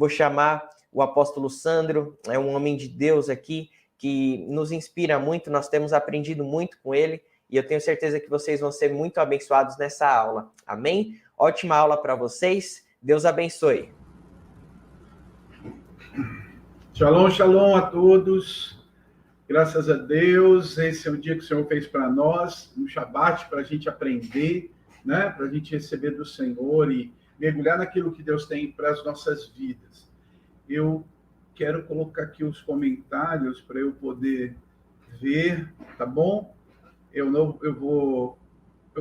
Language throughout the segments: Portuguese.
vou chamar o apóstolo Sandro, é um homem de Deus aqui, que nos inspira muito, nós temos aprendido muito com ele, e eu tenho certeza que vocês vão ser muito abençoados nessa aula. Amém? Ótima aula para vocês. Deus abençoe. Shalom, shalom a todos. Graças a Deus, esse é o dia que o Senhor fez para nós, um Shabat para a gente aprender, né? Para a gente receber do Senhor e mergulhar naquilo que Deus tem para as nossas vidas. Eu quero colocar aqui os comentários para eu poder ver, tá bom? Eu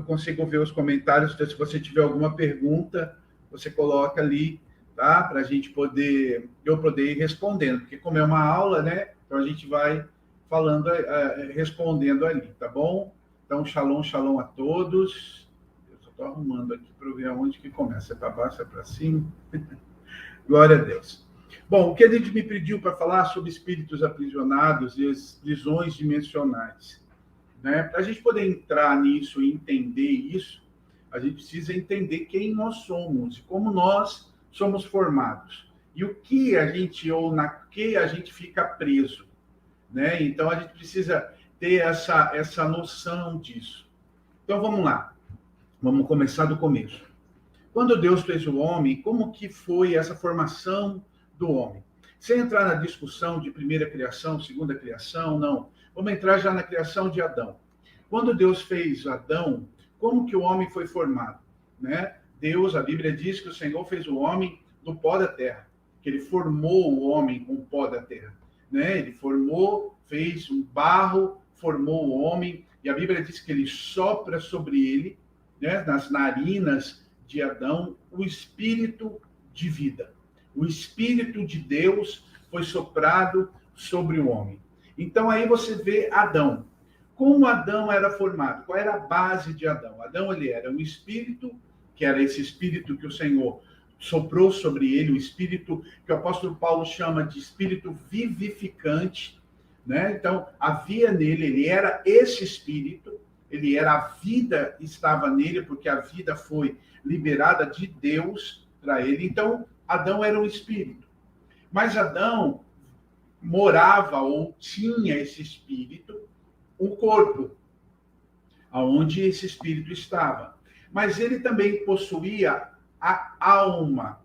consigo ver os comentários, então se você tiver alguma pergunta, você coloca ali, tá? Para a gente poder ir respondendo, porque como é uma aula, né? Então a gente vai falando, respondendo ali, tá bom? Então, shalom, shalom a todos. Eu só estou arrumando aqui para ver aonde que começa. É para baixo, é para cima? Glória a Deus. Bom, o que a gente me pediu para falar sobre espíritos aprisionados e as prisões dimensionais, né? Para a gente poder entrar nisso e entender isso, a gente precisa entender quem nós somos e como nós somos formados. E o que a gente, ou na que a gente fica preso, né? Então, a gente precisa ter essa noção disso. Então, vamos lá. Vamos começar do começo. Quando Deus fez o homem, como que foi essa formação do homem? Sem entrar na discussão de primeira criação, segunda criação, não. Vamos entrar já na criação de Adão. Quando Deus fez Adão, como que o homem foi formado? Né? Deus, a Bíblia diz que o Senhor fez o homem do pó da terra, que ele formou o homem com o pó da terra. Né? Ele formou, fez um barro, formou o homem, e a Bíblia diz que ele sopra sobre ele, né, nas narinas de Adão, o espírito de vida. O espírito de Deus foi soprado sobre o homem. Então aí você vê Adão. Como Adão era formado? Qual era a base de Adão? Adão, ele era um espírito, que era esse espírito que o Senhor soprou sobre ele, o espírito que o apóstolo Paulo chama de espírito vivificante, né? Então, havia nele, ele era esse espírito, ele era, a vida estava nele, porque a vida foi liberada de Deus para ele. Então, Adão era um espírito. Mas Adão morava, ou tinha esse espírito, um corpo, aonde esse espírito estava. Mas ele também possuía a alma.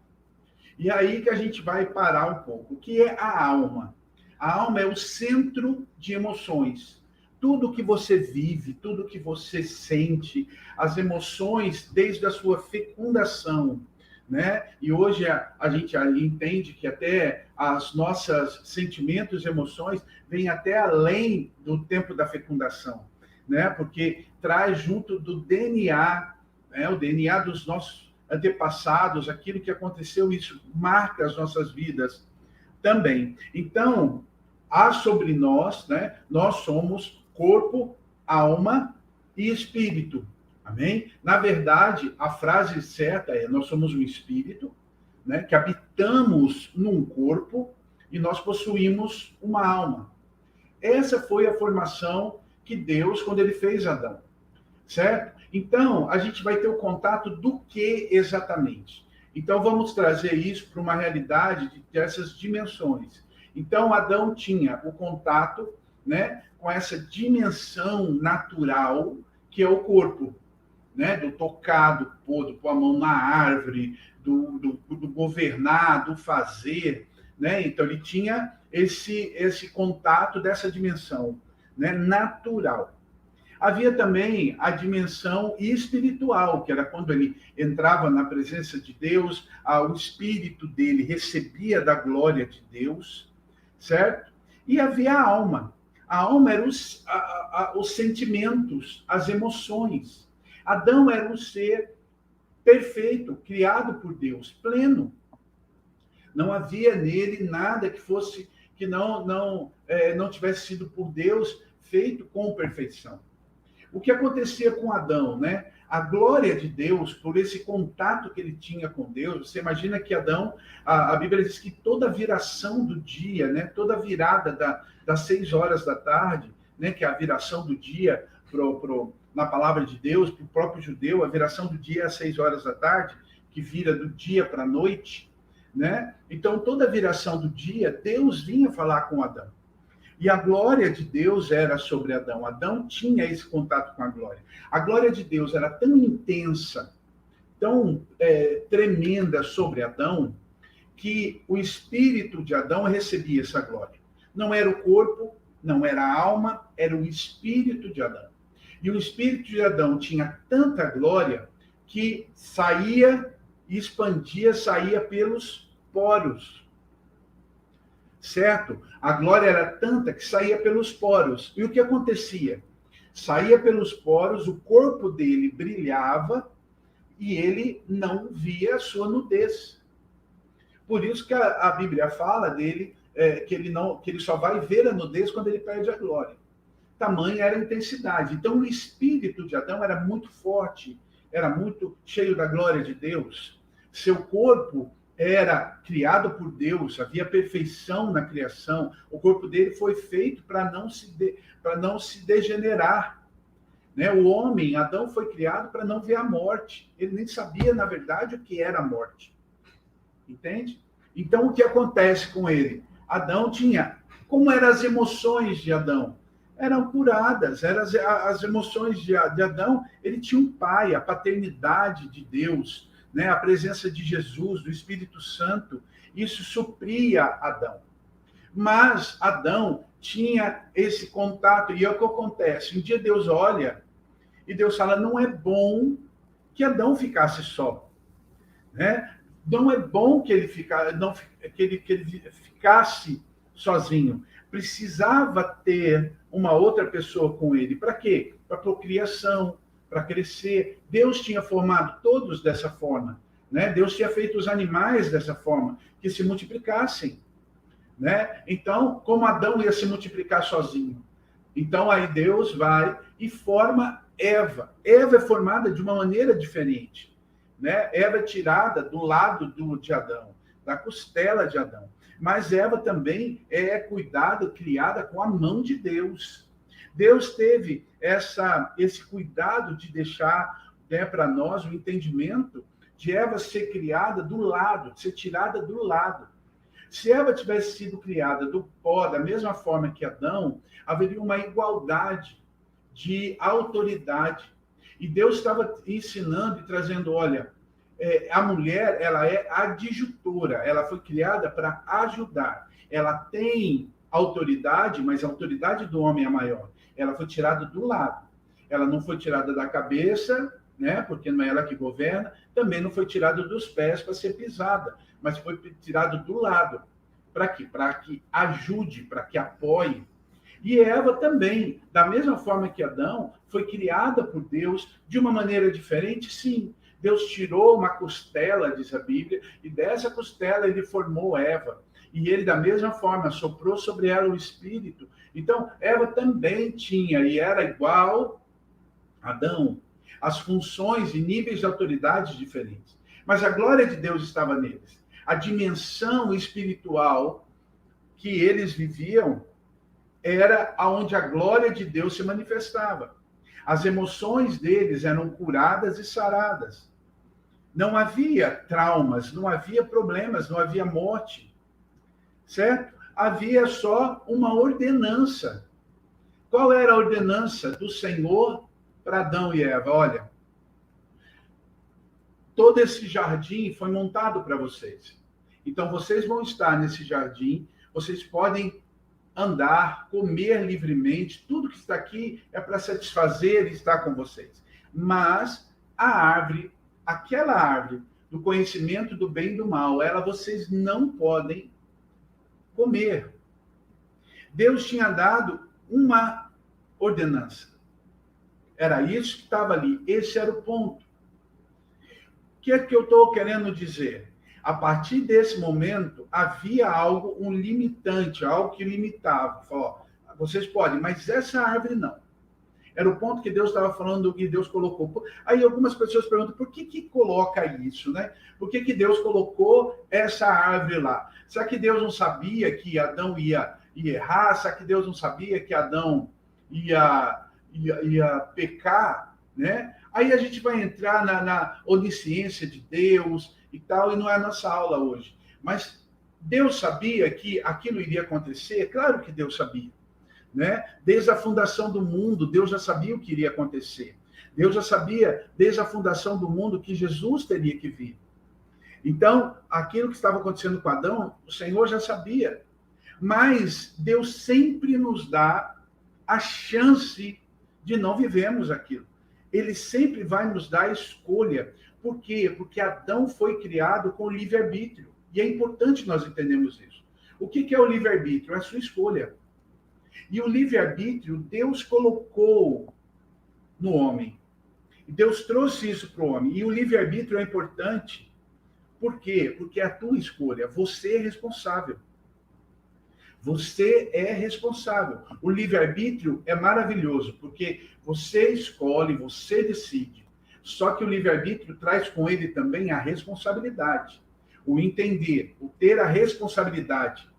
E aí que a gente vai parar um pouco. O que é a alma? A alma é o centro de emoções. Tudo que você vive, tudo que você sente, as emoções desde a sua fecundação, né? E hoje a gente entende que até as nossas sentimentos e emoções vêm até além do tempo da fecundação, né? Porque traz junto do DNA, né? O DNA dos nossos antepassados, aquilo que aconteceu, isso marca as nossas vidas também. Então, há sobre nós, né? Nós somos corpo, alma e espírito. Amém? Na verdade, a frase certa é: nós somos um espírito, né, que habitamos num corpo e nós possuímos uma alma. Essa foi a formação que Deus, quando ele fez Adão. Certo? Então, a gente vai ter o contato do que exatamente? Então, vamos trazer isso para uma realidade dessas dimensões. Então, Adão tinha o contato, né, com essa dimensão natural que é o corpo, né, do tocar, do pôr a mão na árvore, do governar, do fazer, né? Então, ele tinha esse contato dessa dimensão, né, natural. Havia também a dimensão espiritual, que era quando ele entrava na presença de Deus, o espírito dele recebia da glória de Deus, certo? E havia a alma. A alma era os sentimentos, as emoções. Adão era um ser perfeito, criado por Deus, pleno. Não havia nele nada que não tivesse sido por Deus feito com perfeição. O que acontecia com Adão, né? A glória de Deus, por esse contato que ele tinha com Deus, você imagina que Adão, a Bíblia diz que toda viração do dia, né? Toda virada das 6 horas da tarde, né? Que é a viração do dia na palavra de Deus, para o próprio judeu, a viração do dia é às 6 horas da tarde, que vira do dia para a noite, né? Então, toda viração do dia, Deus vinha falar com Adão. E a glória de Deus era sobre Adão. Adão tinha esse contato com a glória. A glória de Deus era tão intensa, tão tremenda sobre Adão, que o espírito de Adão recebia essa glória. Não era o corpo, não era a alma, era o espírito de Adão. E o espírito de Adão tinha tanta glória que saía e expandia, saía pelos poros. Certo? A glória era tanta que saía pelos poros. E o que acontecia? Saía pelos poros, o corpo dele brilhava e ele não via a sua nudez. Por isso que a Bíblia fala dele, que ele só vai ver a nudez quando ele perde a glória. Tamanha era a intensidade. Então, o espírito de Adão era muito forte, era muito cheio da glória de Deus. Seu corpo era criado por Deus, havia perfeição na criação. O corpo dele foi feito para não se degenerar. Né? O homem, Adão, foi criado para não ver a morte. Ele nem sabia, na verdade, o que era a morte. Entende? Então, o que acontece com ele? Adão tinha... Como eram as emoções de Adão? Eram curadas, eram as emoções de Adão. Ele tinha um pai, a paternidade de Deus, né? A presença de Jesus, do Espírito Santo. Isso supria Adão. Mas Adão tinha esse contato. E é o que acontece. Um dia Deus olha e Deus fala, não é bom que Adão ficasse só. Né? Não é bom que ele ficasse sozinho. Precisava ter uma outra pessoa com ele. Para quê? Para procriação, para crescer. Deus tinha formado todos dessa forma. Né? Deus tinha feito os animais dessa forma, que se multiplicassem. Né? Então, como Adão ia se multiplicar sozinho? Então, aí Deus vai e forma Eva. Eva é formada de uma maneira diferente. Né? Eva é tirada do lado de Adão, da costela de Adão. Mas Eva também é cuidada, criada com a mão de Deus. Deus teve esse cuidado de deixar, né, para nós o entendimento de Eva ser criada do lado, de ser tirada do lado. Se Eva tivesse sido criada do pó, da mesma forma que Adão, haveria uma igualdade de autoridade. E Deus estava ensinando e trazendo, olha, a mulher, ela é adjutora, ela foi criada para ajudar. Ela tem autoridade, mas a autoridade do homem é maior. Ela foi tirada do lado. Ela não foi tirada da cabeça, né, porque não é ela que governa, também não foi tirada dos pés para ser pisada, mas foi tirada do lado. Para quê? Para que ajude, para que apoie. E Eva também, da mesma forma que Adão, foi criada por Deus de uma maneira diferente, sim. Deus tirou uma costela, diz a Bíblia, e dessa costela ele formou Eva. E ele, da mesma forma, soprou sobre ela o Espírito. Então, Eva também tinha, e era igual a Adão, as funções e níveis de autoridade diferentes. Mas a glória de Deus estava neles. A dimensão espiritual que eles viviam era onde a glória de Deus se manifestava. As emoções deles eram curadas e saradas. Não havia traumas, não havia problemas, não havia morte. Certo? Havia só uma ordenança. Qual era a ordenança do Senhor para Adão e Eva? Olha, todo esse jardim foi montado para vocês. Então, vocês vão estar nesse jardim, vocês podem andar, comer livremente, tudo que está aqui é para satisfazer e estar com vocês. Mas a árvore, aquela árvore do conhecimento do bem e do mal, ela vocês não podem comer. Deus tinha dado uma ordenança. Era isso que estava ali. Esse era o ponto. O que é que eu estou querendo dizer? A partir desse momento, havia algo, um limitante, algo que limitava. Falou, vocês podem, mas essa árvore não. Era o ponto que Deus estava falando e Deus colocou. Aí algumas pessoas perguntam, por que coloca isso, né? Por que Deus colocou essa árvore lá? Será que Deus não sabia que Adão ia errar? Será que Deus não sabia que Adão ia pecar, né? Aí a gente vai entrar na onisciência de Deus e tal, e não é a nossa aula hoje. Mas Deus sabia que aquilo iria acontecer? Claro que Deus sabia, né? Desde a fundação do mundo, Deus já sabia o que iria acontecer. Deus já sabia, desde a fundação do mundo, que Jesus teria que vir. Então, aquilo que estava acontecendo com Adão, o Senhor já sabia. Mas Deus sempre nos dá a chance de não vivermos aquilo. Ele sempre vai nos dar a escolha. Por quê? Porque Adão foi criado com livre-arbítrio. E é importante nós entendermos isso. O que é o livre-arbítrio? É a sua escolha. E o livre-arbítrio Deus colocou no homem. Deus trouxe isso para o homem. E o livre-arbítrio é importante. Por quê? Porque é a tua escolha. Você é responsável. Você é responsável. O livre-arbítrio é maravilhoso, porque você escolhe, você decide. Só que o livre-arbítrio traz com ele também a responsabilidade. O entender, o ter a responsabilidade.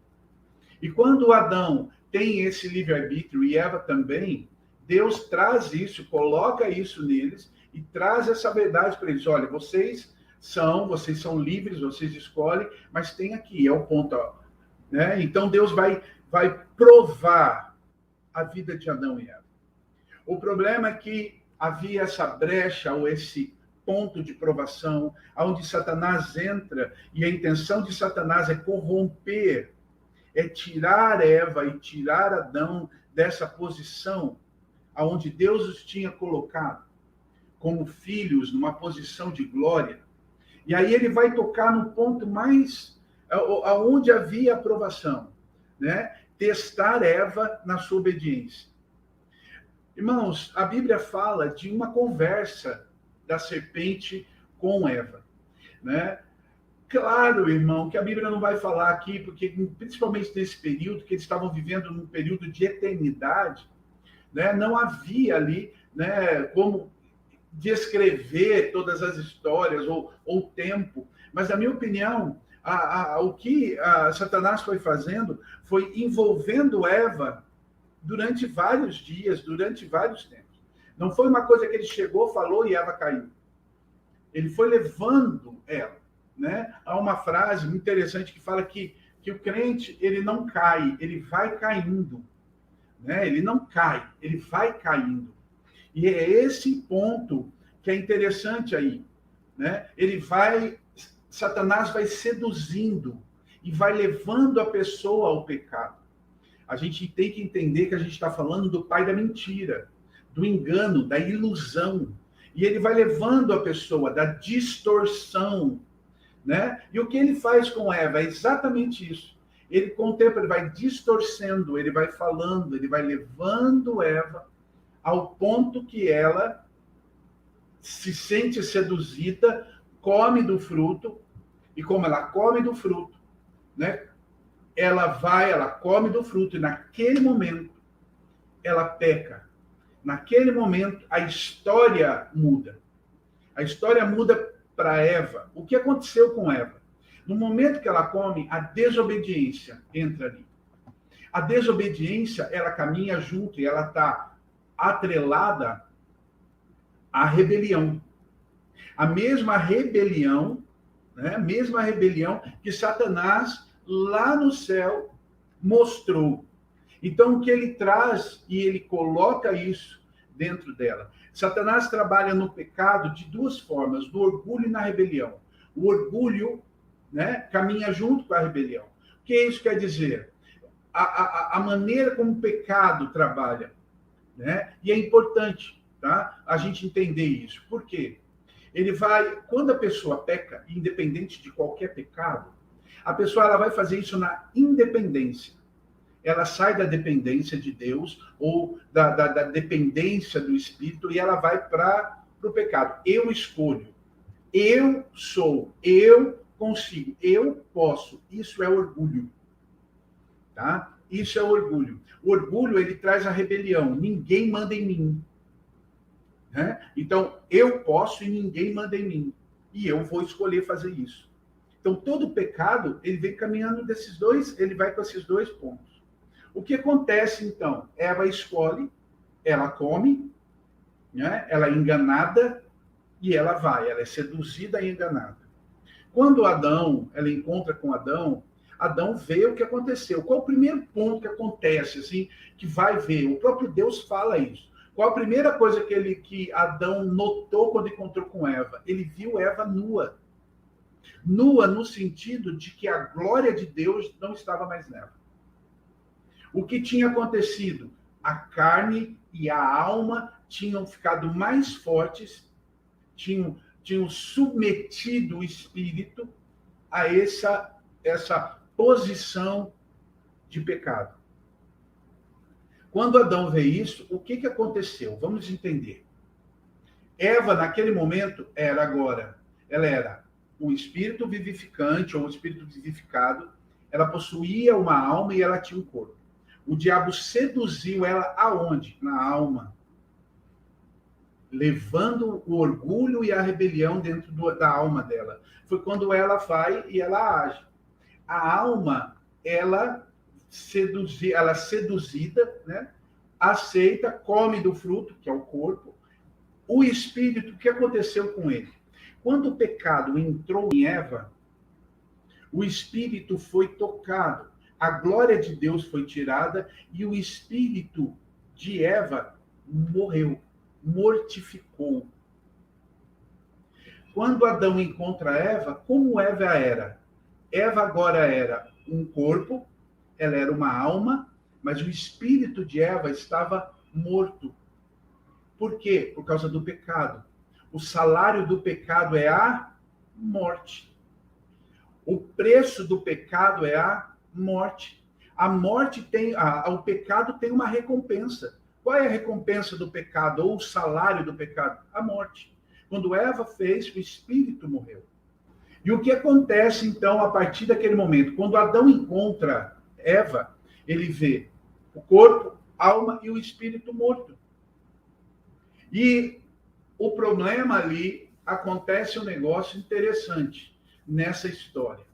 E quando Adão tem esse livre-arbítrio e Eva também, Deus traz isso, coloca isso neles e traz essa verdade para eles. Olha, vocês são livres, vocês escolhem, mas tem aqui, é o ponto, ó, né? Então Deus vai provar a vida de Adão e Eva. O problema é que havia essa brecha ou esse ponto de provação, onde Satanás entra, e a intenção de Satanás é corromper, é tirar Eva e tirar Adão dessa posição aonde Deus os tinha colocado como filhos, numa posição de glória. E aí ele vai tocar no ponto mais aonde havia aprovação, né? Testar Eva na sua obediência. Irmãos, a Bíblia fala de uma conversa da serpente com Eva, né? Claro, irmão, que a Bíblia não vai falar aqui, porque principalmente nesse período, que eles estavam vivendo num período de eternidade, né? Não havia ali, né, como descrever todas as histórias ou tempo. Mas, na minha opinião, o que Satanás foi fazendo foi envolvendo Eva durante vários dias, durante vários tempos. Não foi uma coisa que ele chegou, falou e Eva caiu. Ele foi levando ela, né? Há uma frase muito interessante que fala que o crente, ele não cai, ele vai caindo, né? Ele não cai, ele vai caindo. E é esse ponto que é interessante aí, né? Satanás vai seduzindo e vai levando a pessoa ao pecado. A gente tem que entender que a gente está falando do pai da mentira, do engano, da ilusão. E ele vai levando a pessoa da distorção, né? E o que ele faz com Eva é exatamente isso. Ele, com o tempo, ele vai distorcendo, ele vai falando, ele vai levando Eva ao ponto que ela se sente seduzida, come do fruto, e como ela come do fruto, né? Ela come do fruto, e naquele momento, ela peca. Naquele momento, a história muda. A história muda para Eva. O que aconteceu com Eva? No momento que ela come, a desobediência entra ali. A desobediência, ela caminha junto e ela está atrelada à rebelião. A mesma rebelião, né? A mesma rebelião que Satanás lá no céu mostrou. Então, o que ele traz e ele coloca isso dentro dela. Satanás trabalha no pecado de duas formas, do orgulho e na rebelião. O orgulho, né, caminha junto com a rebelião. O que isso quer dizer? A maneira como o pecado trabalha, né? E é importante, tá? A gente entender isso. Por quê? Quando a pessoa peca, independente de qualquer pecado, a pessoa ela vai fazer isso na independência. Ela sai da dependência de Deus ou da dependência do Espírito e ela vai para o pecado. Eu escolho, eu sou, eu consigo, eu posso. Isso é orgulho, tá? Isso é orgulho. O orgulho, ele traz a rebelião. Ninguém manda em mim. Né? Então, eu posso e ninguém manda em mim. E eu vou escolher fazer isso. Então, todo pecado, ele vem caminhando desses dois, ele vai com esses dois pontos. O que acontece, então? Eva escolhe, ela come, né? Ela é enganada e ela vai. Ela é seduzida e enganada. Quando ela encontra com Adão, Adão vê o que aconteceu. Qual o primeiro ponto que acontece, assim, que vai ver? O próprio Deus fala isso. Qual a primeira coisa que Adão notou quando encontrou com Eva? Ele viu Eva nua. Nua no sentido de que a glória de Deus não estava mais nela. O que tinha acontecido? A carne e a alma tinham ficado mais fortes, tinham submetido o espírito a essa posição de pecado. Quando Adão vê isso, o que aconteceu? Vamos entender. Eva, naquele momento, ela era um espírito vivificante, ou um espírito vivificado, ela possuía uma alma e ela tinha um corpo. O diabo seduziu ela aonde? Na alma. Levando o orgulho e a rebelião dentro da alma dela. Foi quando ela vai e ela age. A alma, ela seduzida, né? Aceita, come do fruto, que é o corpo. O espírito, o que aconteceu com ele? Quando o pecado entrou em Eva, o espírito foi tocado, a glória de Deus foi tirada e o espírito de Eva morreu, mortificou. Quando Adão encontra Eva, como Eva era? Eva agora era um corpo, ela era uma alma, mas o espírito de Eva estava morto. Por quê? Por causa do pecado. O salário do pecado é a morte. O preço do pecado é a morte. A morte tem, o pecado tem uma recompensa. Qual é a recompensa do pecado ou o salário do pecado? A morte. Quando Eva fez, o espírito morreu. E o que acontece então a partir daquele momento? Quando Adão encontra Eva, ele vê o corpo, a alma e o espírito morto. E o problema ali, acontece um negócio interessante nessa história.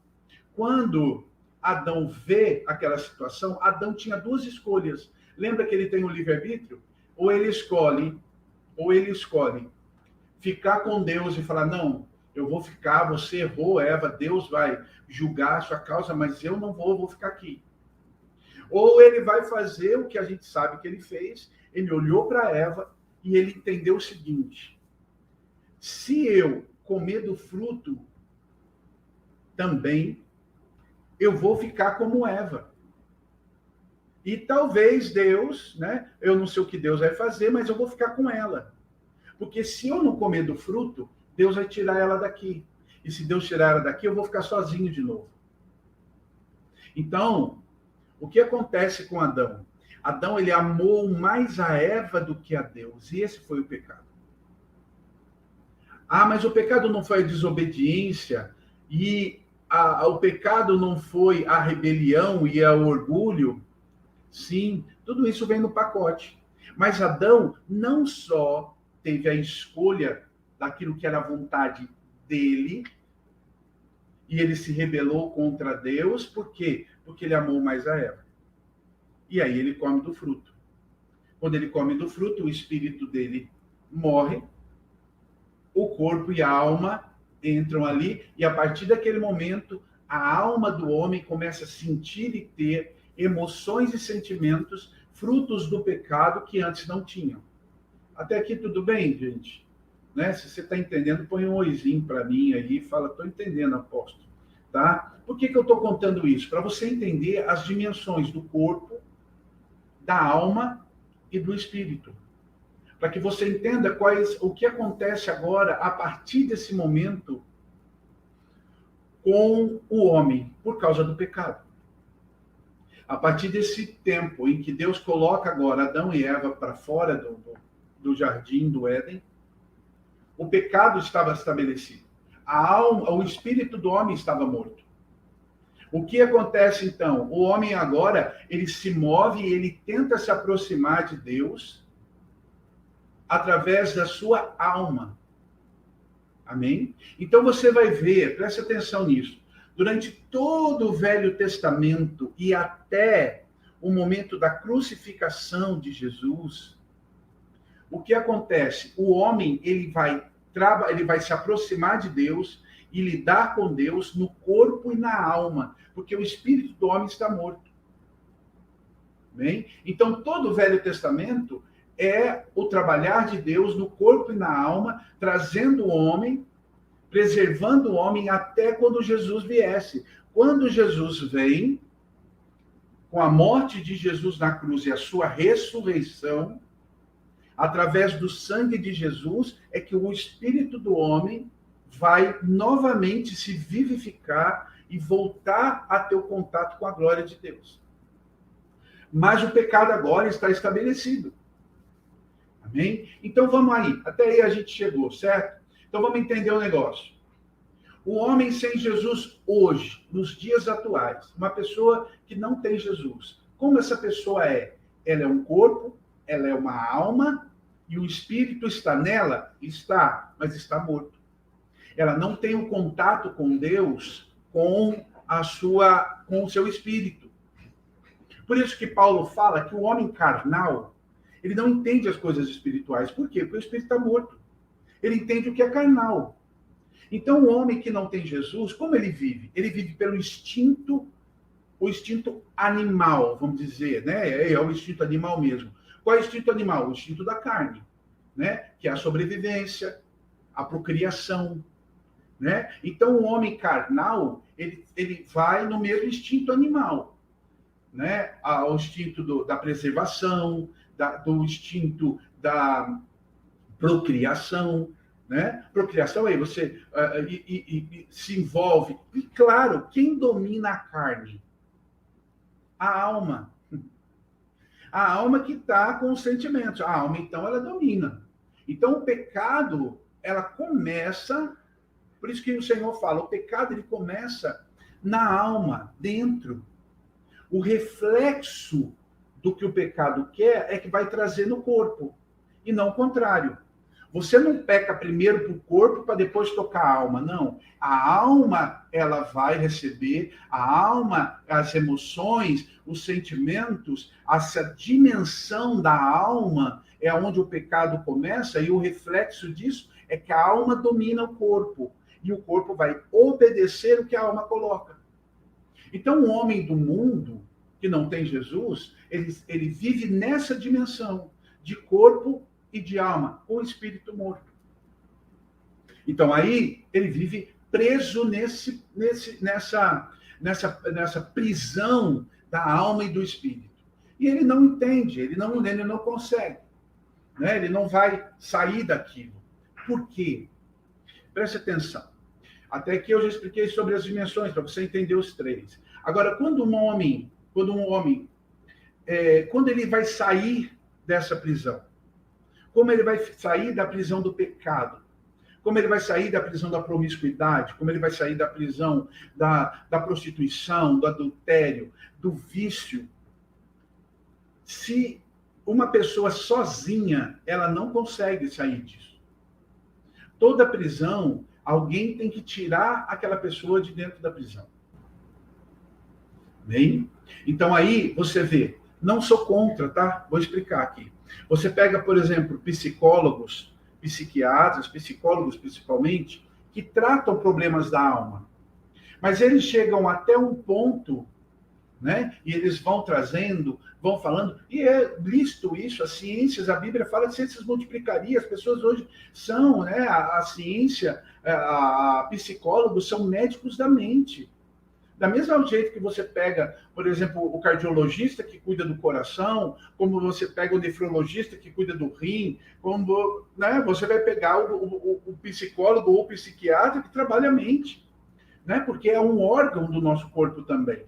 Quando Adão vê aquela situação, Adão tinha duas escolhas. Lembra que ele tem um livre-arbítrio? Ou ele escolhe ficar com Deus e falar, não, eu vou ficar, você errou, Eva, Deus vai julgar a sua causa, mas eu não vou ficar aqui. Ou ele vai fazer o que a gente sabe que ele fez, ele olhou para Eva e ele entendeu o seguinte, se eu comer do fruto também, eu vou ficar como Eva. E talvez Deus, né? Eu não sei o que Deus vai fazer, mas eu vou ficar com ela. Porque se eu não comer do fruto, Deus vai tirar ela daqui. E se Deus tirar ela daqui, eu vou ficar sozinho de novo. Então, o que acontece com Adão? Adão, ele amou mais a Eva do que a Deus. E esse foi o pecado. Ah, mas o pecado não foi a desobediência e o pecado não foi a rebelião e o orgulho? Sim, tudo isso vem no pacote. Mas Adão não só teve a escolha daquilo que era a vontade dele, e ele se rebelou contra Deus, por quê? Porque ele amou mais a Eva. E aí ele come do fruto. Quando ele come do fruto, o espírito dele morre, o corpo e a alma entram ali, e a partir daquele momento, a alma do homem começa a sentir e ter emoções e sentimentos, frutos do pecado que antes não tinham. Até aqui tudo bem, gente? Né? Se você está entendendo, põe um oizinho para mim aí e fala, estou entendendo, apóstolo. Tá? Por que eu estou contando isso? Para você entender as dimensões do corpo, da alma e do espírito. Para que você entenda o que acontece agora, a partir desse momento, com o homem, por causa do pecado. A partir desse tempo em que Deus coloca agora Adão e Eva para fora do jardim do Éden, o pecado estava estabelecido. A alma, o espírito do homem estava morto. O que acontece então? O homem agora, ele se move e ele tenta se aproximar de Deus através da sua alma. Amém? Então você vai ver, preste atenção nisso, durante todo o Velho Testamento e até o momento da crucificação de Jesus, o que acontece? O homem, ele vai se aproximar de Deus e lidar com Deus no corpo e na alma, porque o espírito do homem está morto. Bem? Então, todo o Velho Testamento é o trabalhar de Deus no corpo e na alma, trazendo o homem, preservando o homem até quando Jesus viesse. Quando Jesus vem, com a morte de Jesus na cruz e a sua ressurreição, através do sangue de Jesus, é que o espírito do homem vai novamente se vivificar e voltar a ter o contato com a glória de Deus. Mas o pecado agora está estabelecido. Amém? Então vamos aí. Até aí a gente chegou, certo? Então vamos entender o negócio. O homem sem Jesus hoje, nos dias atuais, uma pessoa que não tem Jesus, como essa pessoa é? Ela é um corpo, ela é uma alma, e o espírito está nela? Está, mas está morto. Ela não tem o contato com Deus, com o seu espírito. Por isso que Paulo fala que o homem carnal, ele não entende as coisas espirituais. Por quê? Porque o espírito está morto. Ele entende o que é carnal. Então, o homem que não tem Jesus, como ele vive? Ele vive pelo instinto, o instinto animal, vamos dizer, né? É o instinto animal mesmo. Qual é o instinto animal? O instinto da carne, né? Que é a sobrevivência, a procriação, né? Então, o homem carnal, ele vai no mesmo instinto animal, né? O instinto da preservação, do instinto da procriação, né? Procriação aí você se envolve. E claro, quem domina a carne? A alma. A alma que está com os sentimentos. A alma, então, ela domina. Então, o pecado, ela começa... Por isso que o Senhor fala, o pecado, ele começa na alma, dentro. O reflexo do que o pecado quer é que vai trazer no corpo. E não o contrário. Você não peca primeiro para o corpo para depois tocar a alma, não. A alma, ela vai receber, a alma, as emoções, os sentimentos, essa dimensão da alma é onde o pecado começa, e o reflexo disso é que a alma domina o corpo, e o corpo vai obedecer o que a alma coloca. Então, o homem do mundo, que não tem Jesus, ele vive nessa dimensão de corpo e de alma, o espírito morto. Então aí ele vive preso nessa prisão da alma e do espírito. E ele não entende, ele não consegue, né? Ele não vai sair daquilo. Por quê? Preste atenção. Até aqui eu já expliquei sobre as dimensões, para você entender os três. Agora, quando ele vai sair dessa prisão, como ele vai sair da prisão do pecado, como ele vai sair da prisão da promiscuidade, como ele vai sair da prisão da prostituição, do adultério, do vício. Se uma pessoa sozinha, ela não consegue sair disso. Toda prisão, alguém tem que tirar aquela pessoa de dentro da prisão. Bem? Então aí você vê, não sou contra, tá? Vou explicar aqui. Você pega, por exemplo, psicólogos, psiquiatras, psicólogos principalmente, que tratam problemas da alma. Mas eles chegam até um ponto, né? E eles vão trazendo, vão falando, e é lícito isso, as ciências, a Bíblia fala de ciências multiplicarias, as pessoas hoje são, né? A ciência, a psicólogos são médicos da mente. Da mesma jeito que você pega, por exemplo, o cardiologista que cuida do coração, como você pega o nefrologista que cuida do rim, como, né, você vai pegar o psicólogo ou o psiquiatra que trabalha a mente, né, porque é um órgão do nosso corpo também,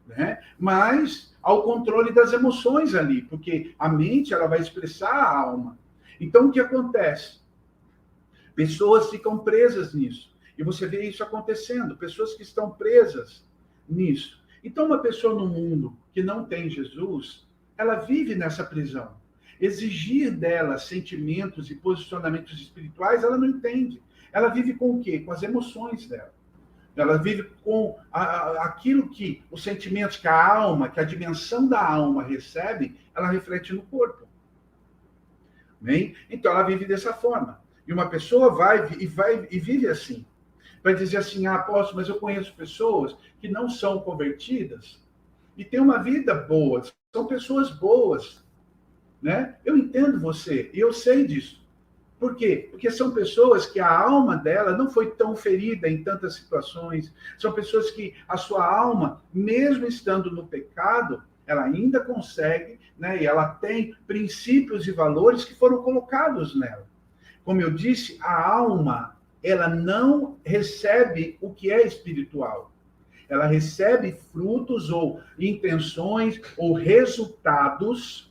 né, mas ao controle das emoções ali, porque a mente ela vai expressar a alma. Então, o que acontece? Pessoas ficam presas nisso, e você vê isso acontecendo, pessoas que estão presas nisso. Então, uma pessoa no mundo que não tem Jesus, ela vive nessa prisão. Exigir dela sentimentos e posicionamentos espirituais, ela não entende. Ela vive com o quê? Com as emoções dela. Ela vive com aquilo que os sentimentos que a alma, que a dimensão da alma recebe, ela reflete no corpo. Bem? Então, ela vive dessa forma. E uma pessoa vai e vive assim. vai dizer assim, apóstolo, mas eu conheço pessoas que não são convertidas e têm uma vida boa, são pessoas boas, né? Eu entendo você e eu sei disso. Por quê? Porque são pessoas que a alma dela não foi tão ferida em tantas situações. São pessoas que a sua alma, mesmo estando no pecado, ela ainda consegue, né? E ela tem princípios e valores que foram colocados nela. Como eu disse, a alma, ela não recebe o que é espiritual. Ela recebe frutos ou intenções ou resultados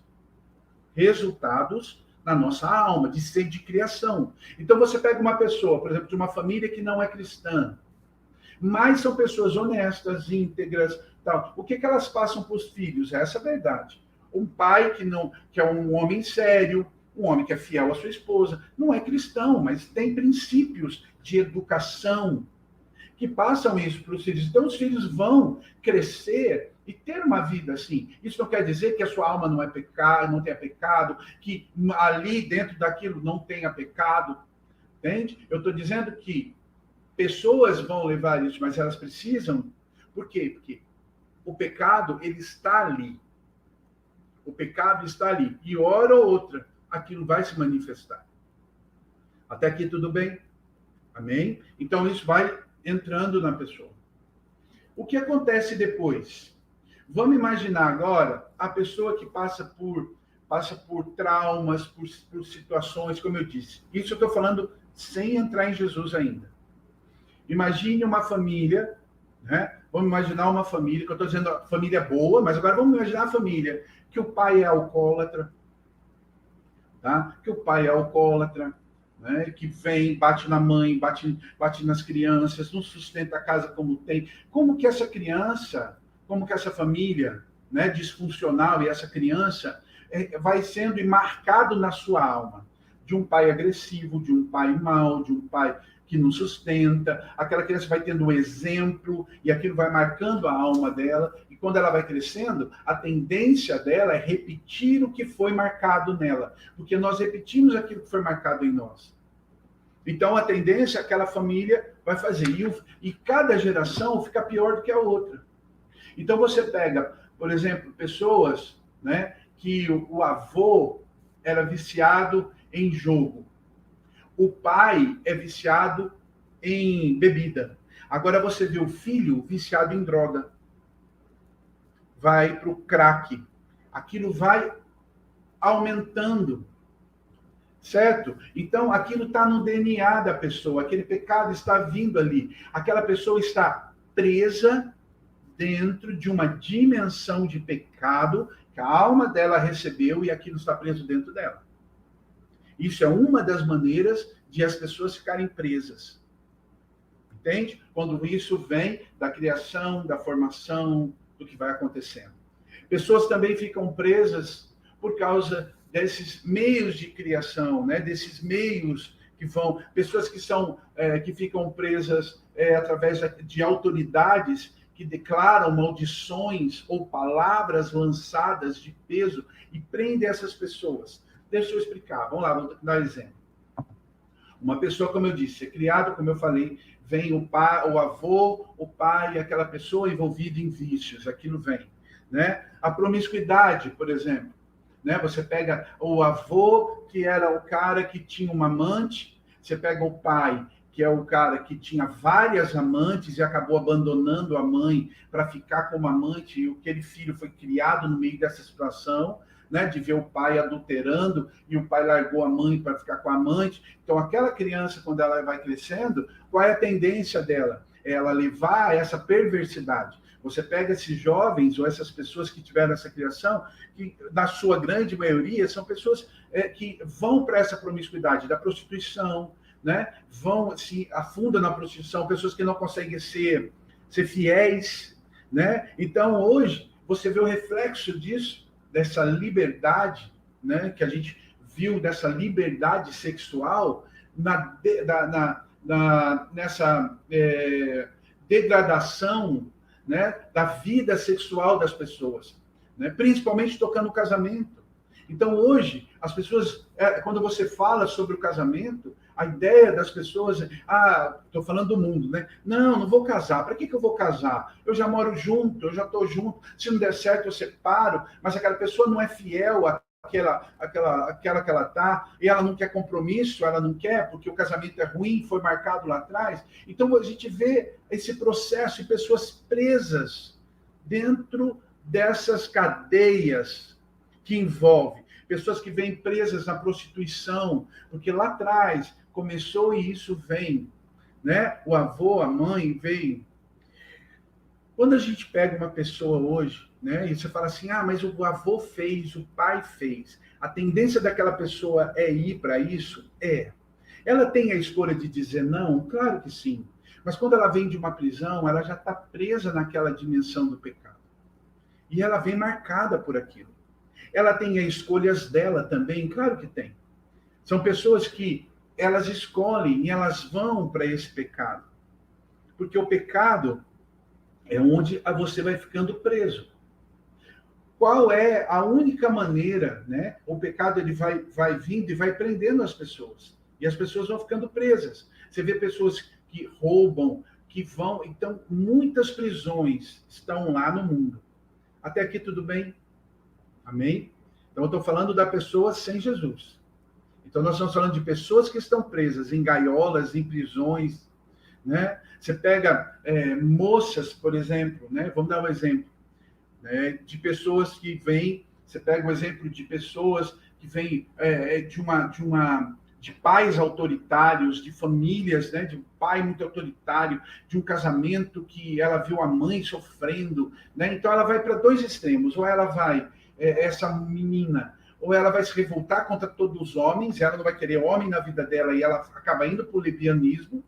na nossa alma, de ser de criação. Então você pega uma pessoa, por exemplo, de uma família que não é cristã, mas são pessoas honestas, íntegras, tal. O que elas passam para os filhos? Essa é a verdade. Um pai que é um homem sério, um homem que é fiel à sua esposa, não é cristão, mas tem princípios de educação que passam isso para os filhos. Então, os filhos vão crescer e ter uma vida assim. Isso não quer dizer que a sua alma não é pecado, não tenha pecado, que ali dentro daquilo não tenha pecado, entende? Eu estou dizendo que pessoas vão levar isso, mas elas precisam. Por quê? Porque o pecado, ele está ali. O pecado está ali. E hora ou outra, aquilo vai se manifestar. Até aqui tudo bem? Amém? Então, isso vai entrando na pessoa. O que acontece depois? Vamos imaginar agora a pessoa que passa por traumas, por situações, como eu disse. Isso eu estou falando sem entrar em Jesus ainda. Imagine uma família, né? Vamos imaginar uma família, que eu estou dizendo família boa, mas agora vamos imaginar a família que o pai é alcoólatra, tá? Que o pai é alcoólatra, né, que vem, bate na mãe, bate nas crianças, não sustenta a casa como tem. Como que essa criança, como que essa família, né, disfuncional, e essa criança vai sendo marcado na sua alma? De um pai agressivo, de um pai mau, de um pai que não sustenta. Aquela criança vai tendo um exemplo e aquilo vai marcando a alma dela. E quando ela vai crescendo, a tendência dela é repetir o que foi marcado nela. Porque nós repetimos aquilo que foi marcado em nós. Então, a tendência é que aquela família vai fazer. E cada geração fica pior do que a outra. Então, você pega, por exemplo, pessoas, né, que o avô era viciado em jogo. O pai é viciado em bebida. Agora você vê o filho viciado em droga. Vai para o crack. Aquilo vai aumentando. Certo? Então, aquilo está no DNA da pessoa. Aquele pecado está vindo ali. Aquela pessoa está presa dentro de uma dimensão de pecado que a alma dela recebeu e aquilo está preso dentro dela. Isso é uma das maneiras de as pessoas ficarem presas. Entende? Quando isso vem da criação, da formação, do que vai acontecendo. Pessoas também ficam presas por causa desses meios de criação, né? Desses meios que vão... Pessoas que ficam presas através de autoridades que declaram maldições ou palavras lançadas de peso e prendem essas pessoas. Deixa eu explicar. Vamos lá, vou dar exemplo. Uma pessoa, como eu disse, é criado, como eu falei, vem o pai, o avô, o pai, aquela pessoa envolvida em vícios, aquilo vem, né? A promiscuidade, por exemplo, né? Você pega o avô, que era o cara que tinha uma amante, você pega o pai, que é o cara que tinha várias amantes e acabou abandonando a mãe para ficar com uma amante, e aquele filho foi criado no meio dessa situação, né, de ver o pai adulterando e o pai largou a mãe para ficar com a amante. Então, aquela criança, quando ela vai crescendo, qual é a tendência dela? É ela levar essa perversidade. Você pega esses jovens ou essas pessoas que tiveram essa criação, que na sua grande maioria são pessoas que vão para essa promiscuidade da prostituição, né? Se afundam na prostituição, pessoas que não conseguem ser fiéis, né? Então, hoje, você vê o reflexo disso, dessa liberdade, né, que a gente viu, dessa liberdade sexual, nessa degradação, né, da vida sexual das pessoas, né, principalmente tocando no casamento. Então, hoje, as pessoas, quando você fala sobre o casamento, A ideia das pessoas, estou falando do mundo, né? Não vou casar. Para que eu vou casar? Eu já moro junto, eu já estou junto. Se não der certo, eu separo. Mas aquela pessoa não é fiel àquela que ela está, e ela não quer compromisso, ela não quer, porque o casamento é ruim, foi marcado lá atrás. Então, a gente vê esse processo de pessoas presas dentro dessas cadeias que envolve. Pessoas que vêm presas na prostituição, porque lá atrás começou e isso vem, né? O avô, a mãe vem. Quando a gente pega uma pessoa hoje, né? E você fala assim, mas o avô fez, o pai fez. A tendência daquela pessoa é ir para isso? É. Ela tem a escolha de dizer não? Claro que sim. Mas quando ela vem de uma prisão, ela já está presa naquela dimensão do pecado. E ela vem marcada por aquilo. Ela tem as escolhas dela também? Claro que tem. São pessoas que elas escolhem e elas vão para esse pecado. Porque o pecado é onde você vai ficando preso. Qual é a única maneira, né? O pecado ele vai vindo e vai prendendo as pessoas. E as pessoas vão ficando presas. Você vê pessoas que roubam, que vão... Então, muitas prisões estão lá no mundo. Até aqui tudo bem? Amém? Então, eu estou falando da pessoa sem Jesus. Então, nós estamos falando de pessoas que estão presas em gaiolas, em prisões, né? Você pega moças, por exemplo, né? Vamos dar um exemplo, né? De pessoas que vêm, você pega um exemplo de pessoas que vêm de pais autoritários, de famílias, né? De um pai muito autoritário, de um casamento que ela viu a mãe sofrendo, né? Então, ela vai para dois extremos, ou ela vai... essa menina, ou ela vai se revoltar contra todos os homens, ela não vai querer homem na vida dela e ela acaba indo para o lesbianismo,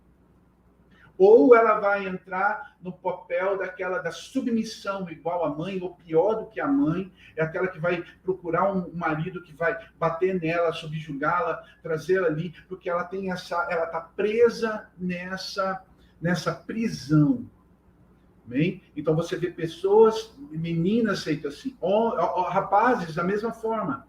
ou ela vai entrar no papel da submissão igual à mãe, ou pior do que a mãe, é aquela que vai procurar um marido que vai bater nela, subjugá-la, trazê-la ali, porque ela está presa nessa prisão. Bem? Então você vê pessoas, meninas feitas assim, rapazes da mesma forma,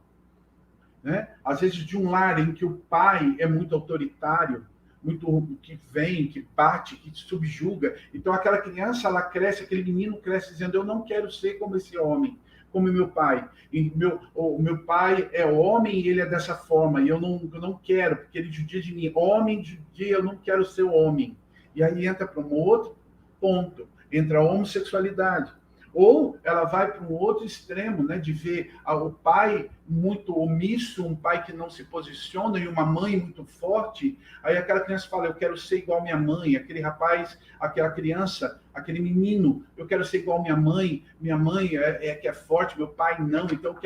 né? Às vezes de um lar em que o pai é muito autoritário, muito que vem, que bate, que subjuga. Então aquela criança, ela cresce, aquele menino cresce dizendo, eu não quero ser como esse homem, como meu pai. E o meu pai é homem e ele é dessa forma, e eu não quero, porque ele judia de mim. Homem judia, eu não quero ser homem. E aí entra para um outro ponto. Entra a homossexualidade. Ou ela vai para um outro extremo, né, de ver o pai muito omisso, um pai que não se posiciona, e uma mãe muito forte. Aí aquela criança fala, eu quero ser igual minha mãe. Aquele rapaz, aquela criança, aquele menino, eu quero ser igual minha mãe que é forte, meu pai não, então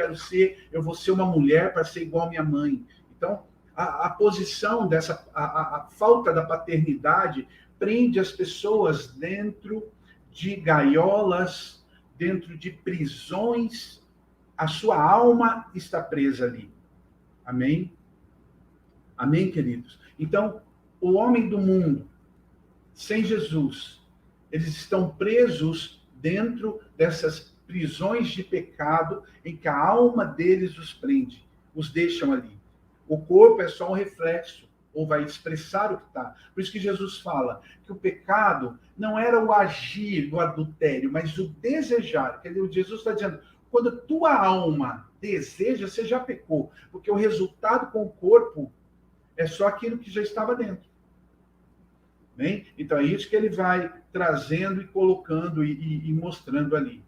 eu vou ser uma mulher para ser igual minha mãe. Então, a posição a falta da paternidade prende as pessoas dentro de gaiolas, dentro de prisões, a sua alma está presa ali. Amém? Amém, queridos? Então, o homem do mundo, sem Jesus, eles estão presos dentro dessas prisões de pecado em que a alma deles os prende, os deixam ali. O corpo é só um reflexo, ou vai expressar o que está. Por isso que Jesus fala que o pecado não era o agir do adultério, mas o desejar. Quer dizer, Jesus está dizendo, quando a tua alma deseja, você já pecou, porque o resultado com o corpo é só aquilo que já estava dentro. Bem? Então é isso que ele vai trazendo e colocando e mostrando ali.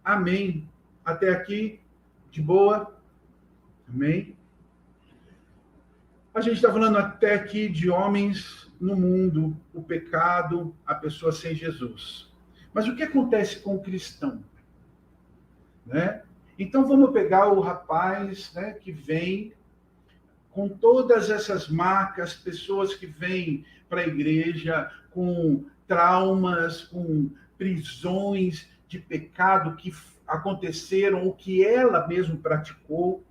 Amém. Até aqui, de boa? Amém? A gente está falando até aqui de homens no mundo, o pecado, a pessoa sem Jesus. Mas o que acontece com o cristão? Né? Então vamos pegar o rapaz, né, que vem com todas essas marcas, pessoas que vêm para a igreja com traumas, com prisões de pecado que aconteceram, o que ela mesma praticou.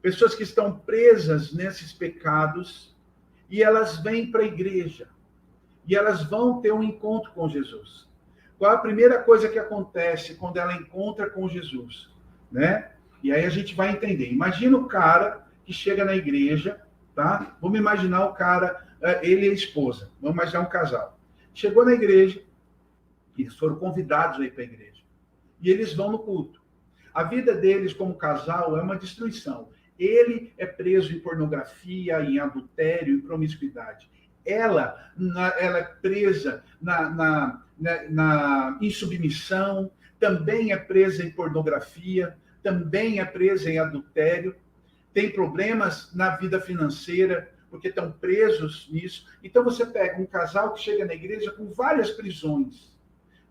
Pessoas que estão presas nesses pecados e elas vêm para a igreja e elas vão ter um encontro com Jesus. Qual é a primeira coisa que acontece quando ela encontra com Jesus? Né? E aí a gente vai entender. Imagina o cara que chega na igreja, tá? Vamos imaginar o cara, ele e a esposa. Vamos imaginar um casal. Chegou na igreja, eles foram convidados a ir para a igreja. E eles vão no culto. A vida deles como casal é uma destruição. Ele é preso em pornografia, em adultério, em promiscuidade. Ela é presa em submissão, também é presa em pornografia, também é presa em adultério, tem problemas na vida financeira, porque estão presos nisso. Então você pega um casal que chega na igreja com várias prisões,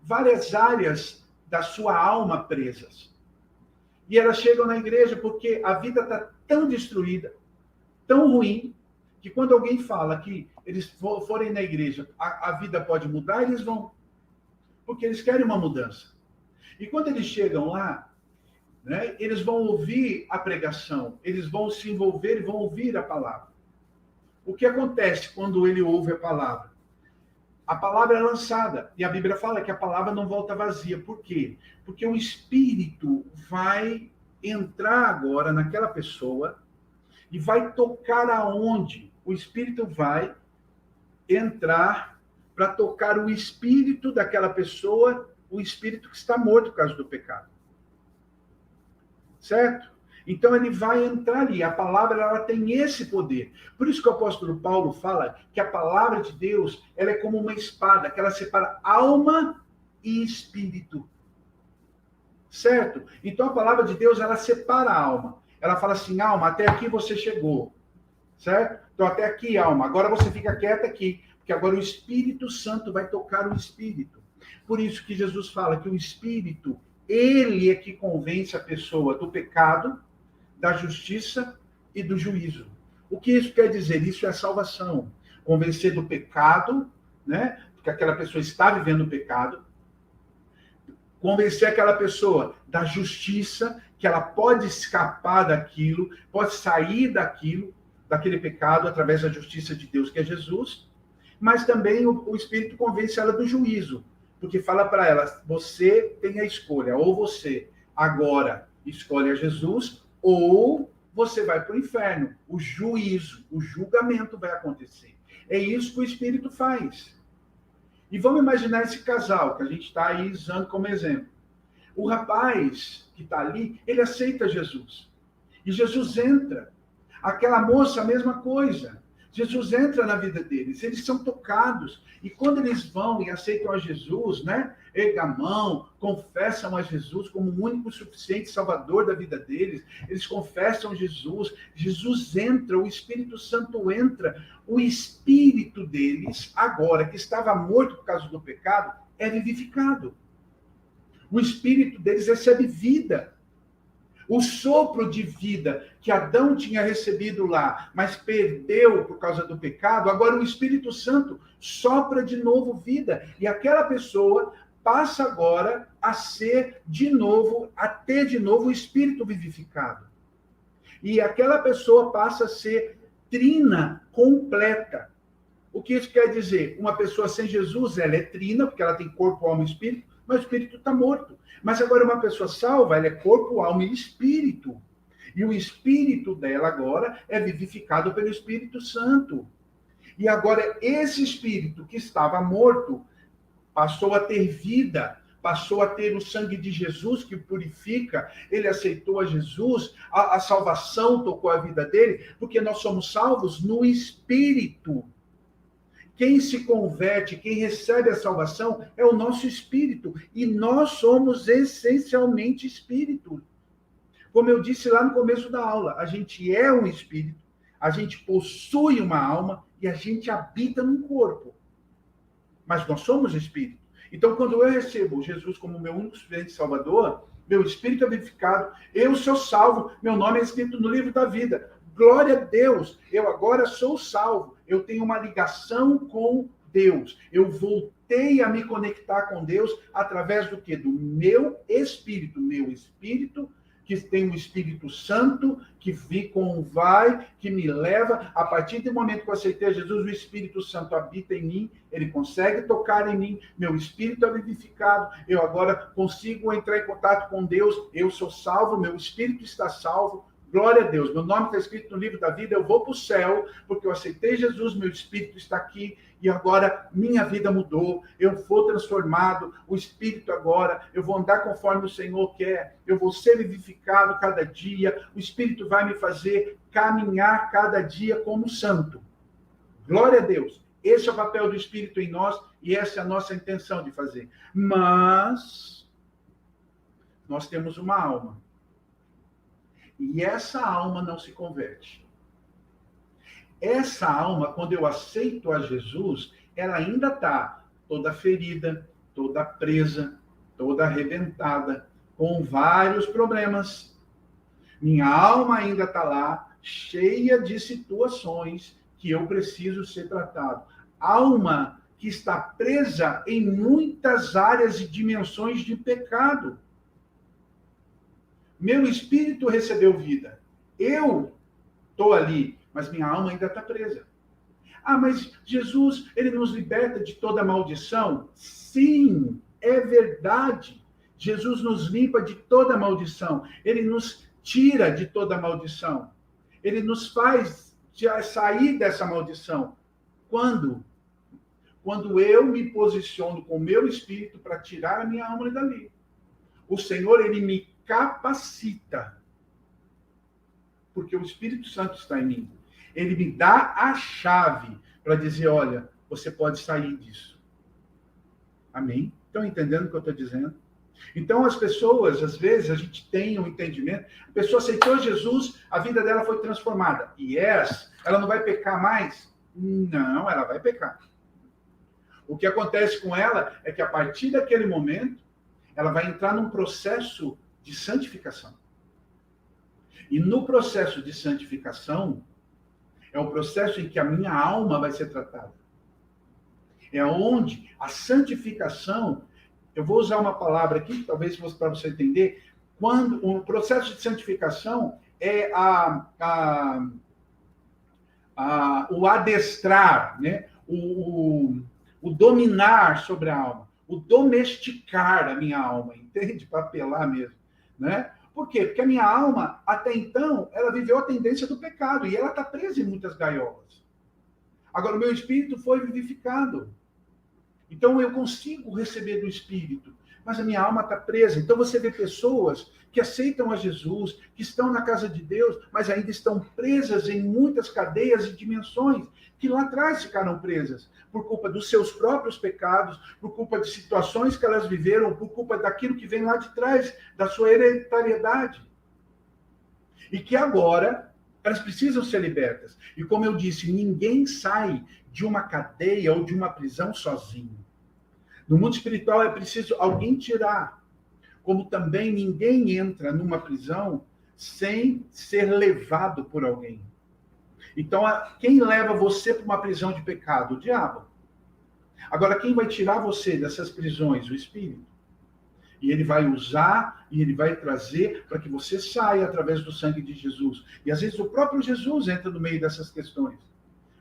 várias áreas da sua alma presas. E elas chegam na igreja porque a vida está tão destruída, tão ruim, que quando alguém fala que eles forem na igreja, a vida pode mudar, eles vão. Porque eles querem uma mudança. E quando eles chegam lá, né, eles vão ouvir a pregação, eles vão se envolver e vão ouvir a palavra. O que acontece quando ele ouve a palavra? A palavra é lançada, e a Bíblia fala que a palavra não volta vazia. Por quê? Porque o Espírito vai entrar agora naquela pessoa e vai tocar aonde? O Espírito vai entrar para tocar o espírito daquela pessoa, o espírito que está morto por causa do pecado. Certo? Então ele vai entrar ali. A palavra, ela tem esse poder. Por isso que o apóstolo Paulo fala que a palavra de Deus, ela é como uma espada, que ela separa alma e espírito. Certo? Então a palavra de Deus, ela separa a alma. Ela fala assim, alma, até aqui você chegou. Certo? Então até aqui, alma. Agora você fica quieta aqui, porque agora o Espírito Santo vai tocar o espírito. Por isso que Jesus fala que o Espírito, ele é que convence a pessoa do pecado, da justiça e do juízo. O que isso quer dizer? Isso é salvação. Convencer do pecado, né? Porque aquela pessoa está vivendo o pecado. Convencer aquela pessoa da justiça, que ela pode escapar daquilo, pode sair daquele pecado através da justiça de Deus, que é Jesus. Mas também o Espírito convence ela do juízo, porque fala para ela, você tem a escolha, ou você agora escolhe a Jesus, ou você vai para o inferno. O juízo, o julgamento vai acontecer. É isso que o Espírito faz. E vamos imaginar esse casal, que a gente está aí usando como exemplo. O rapaz que está ali, ele aceita Jesus. E Jesus entra. Aquela moça, a mesma coisa. Jesus entra na vida deles, eles são tocados. E quando eles vão e aceitam a Jesus, né? Erga a mão, confessam a Jesus como o único suficiente salvador da vida deles. Eles confessam Jesus. Jesus entra, o Espírito Santo entra. O espírito deles, agora que estava morto por causa do pecado, é vivificado. O espírito deles recebe vida. O sopro de vida que Adão tinha recebido lá, mas perdeu por causa do pecado, agora o Espírito Santo sopra de novo vida. E aquela pessoa passa agora a ser de novo, a ter de novo o Espírito vivificado. E aquela pessoa passa a ser trina completa. O que isso quer dizer? Uma pessoa sem Jesus, ela é trina, porque ela tem corpo, alma e espírito, mas o espírito está morto. Mas agora uma pessoa salva, ela é corpo, alma e espírito. E o espírito dela agora é vivificado pelo Espírito Santo. E agora esse espírito que estava morto passou a ter vida, passou a ter o sangue de Jesus que purifica. Ele aceitou a Jesus, a salvação tocou a vida dele, porque nós somos salvos no espírito. Quem se converte, quem recebe a salvação é o nosso espírito. E nós somos essencialmente espírito. Como eu disse lá no começo da aula, a gente é um espírito, a gente possui uma alma e a gente habita num corpo. Mas nós somos espírito. Então, quando eu recebo Jesus como meu único suficiente salvador, meu espírito é vivificado, eu sou salvo, meu nome é escrito no livro da vida. Glória a Deus, eu agora sou salvo, eu tenho uma ligação com Deus, eu voltei a me conectar com Deus através do quê? Do meu espírito que tem um Espírito Santo, que vai, que me leva. A partir do momento que eu aceitei Jesus, o Espírito Santo habita em mim, ele consegue tocar em mim, meu espírito é vivificado, eu agora consigo entrar em contato com Deus, eu sou salvo, meu espírito está salvo, Glória a Deus, meu nome está escrito no livro da vida, eu vou para o céu, porque eu aceitei Jesus, meu espírito está aqui, e agora minha vida mudou, eu vou transformado, o espírito agora, eu vou andar conforme o Senhor quer, eu vou ser vivificado cada dia, o espírito vai me fazer caminhar cada dia como santo. Glória a Deus. Esse é o papel do espírito em nós, e essa é a nossa intenção de fazer. Mas nós temos uma alma. E essa alma não se converte. Essa alma, quando eu aceito a Jesus, ela ainda está toda ferida, toda presa, toda arrebentada, com vários problemas. Minha alma ainda está lá, cheia de situações que eu preciso ser tratado. Alma que está presa em muitas áreas e dimensões de pecado. Meu espírito recebeu vida. Eu estou ali, mas minha alma ainda está presa. Ah, mas Jesus, ele nos liberta de toda maldição? Sim, é verdade. Jesus nos limpa de toda maldição. Ele nos tira de toda maldição. Ele nos faz sair dessa maldição. Quando? Quando eu me posiciono com o meu espírito para tirar a minha alma dali. O Senhor, ele me capacita, porque o Espírito Santo está em mim. Ele me dá a chave para dizer, olha, você pode sair disso. Amém? Estão entendendo o que eu estou dizendo? Então, as pessoas, às vezes, a gente tem um entendimento, a pessoa aceitou Jesus, a vida dela foi transformada. Yes, ela não vai pecar mais? Não, ela vai pecar. O que acontece com ela é que, a partir daquele momento, ela vai entrar num processo de santificação. E no processo de santificação, é o processo em que a minha alma vai ser tratada. É onde a santificação, eu vou usar uma palavra aqui, talvez para você entender, quando o processo de santificação é o adestrar, né? o dominar sobre a alma, o domesticar a minha alma, entende? Para apelar mesmo, né? Por quê? Porque a minha alma, até então, ela viveu a tendência do pecado e ela está presa em muitas gaiolas. Agora, o meu espírito foi vivificado. Então, eu consigo receber do espírito, mas a minha alma está presa. Então, você vê pessoas que aceitam a Jesus, que estão na casa de Deus, mas ainda estão presas em muitas cadeias e dimensões que lá atrás ficaram presas, por culpa dos seus próprios pecados, por culpa de situações que elas viveram, por culpa daquilo que vem lá de trás, da sua hereditariedade. E que agora elas precisam ser libertas. E como eu disse, ninguém sai de uma cadeia ou de uma prisão sozinho. No mundo espiritual é preciso alguém tirar. Como também ninguém entra numa prisão sem ser levado por alguém. Então, quem leva você para uma prisão de pecado? O diabo. Agora, quem vai tirar você dessas prisões? O Espírito. E ele vai usar e ele vai trazer para que você saia através do sangue de Jesus. E às vezes o próprio Jesus entra no meio dessas questões.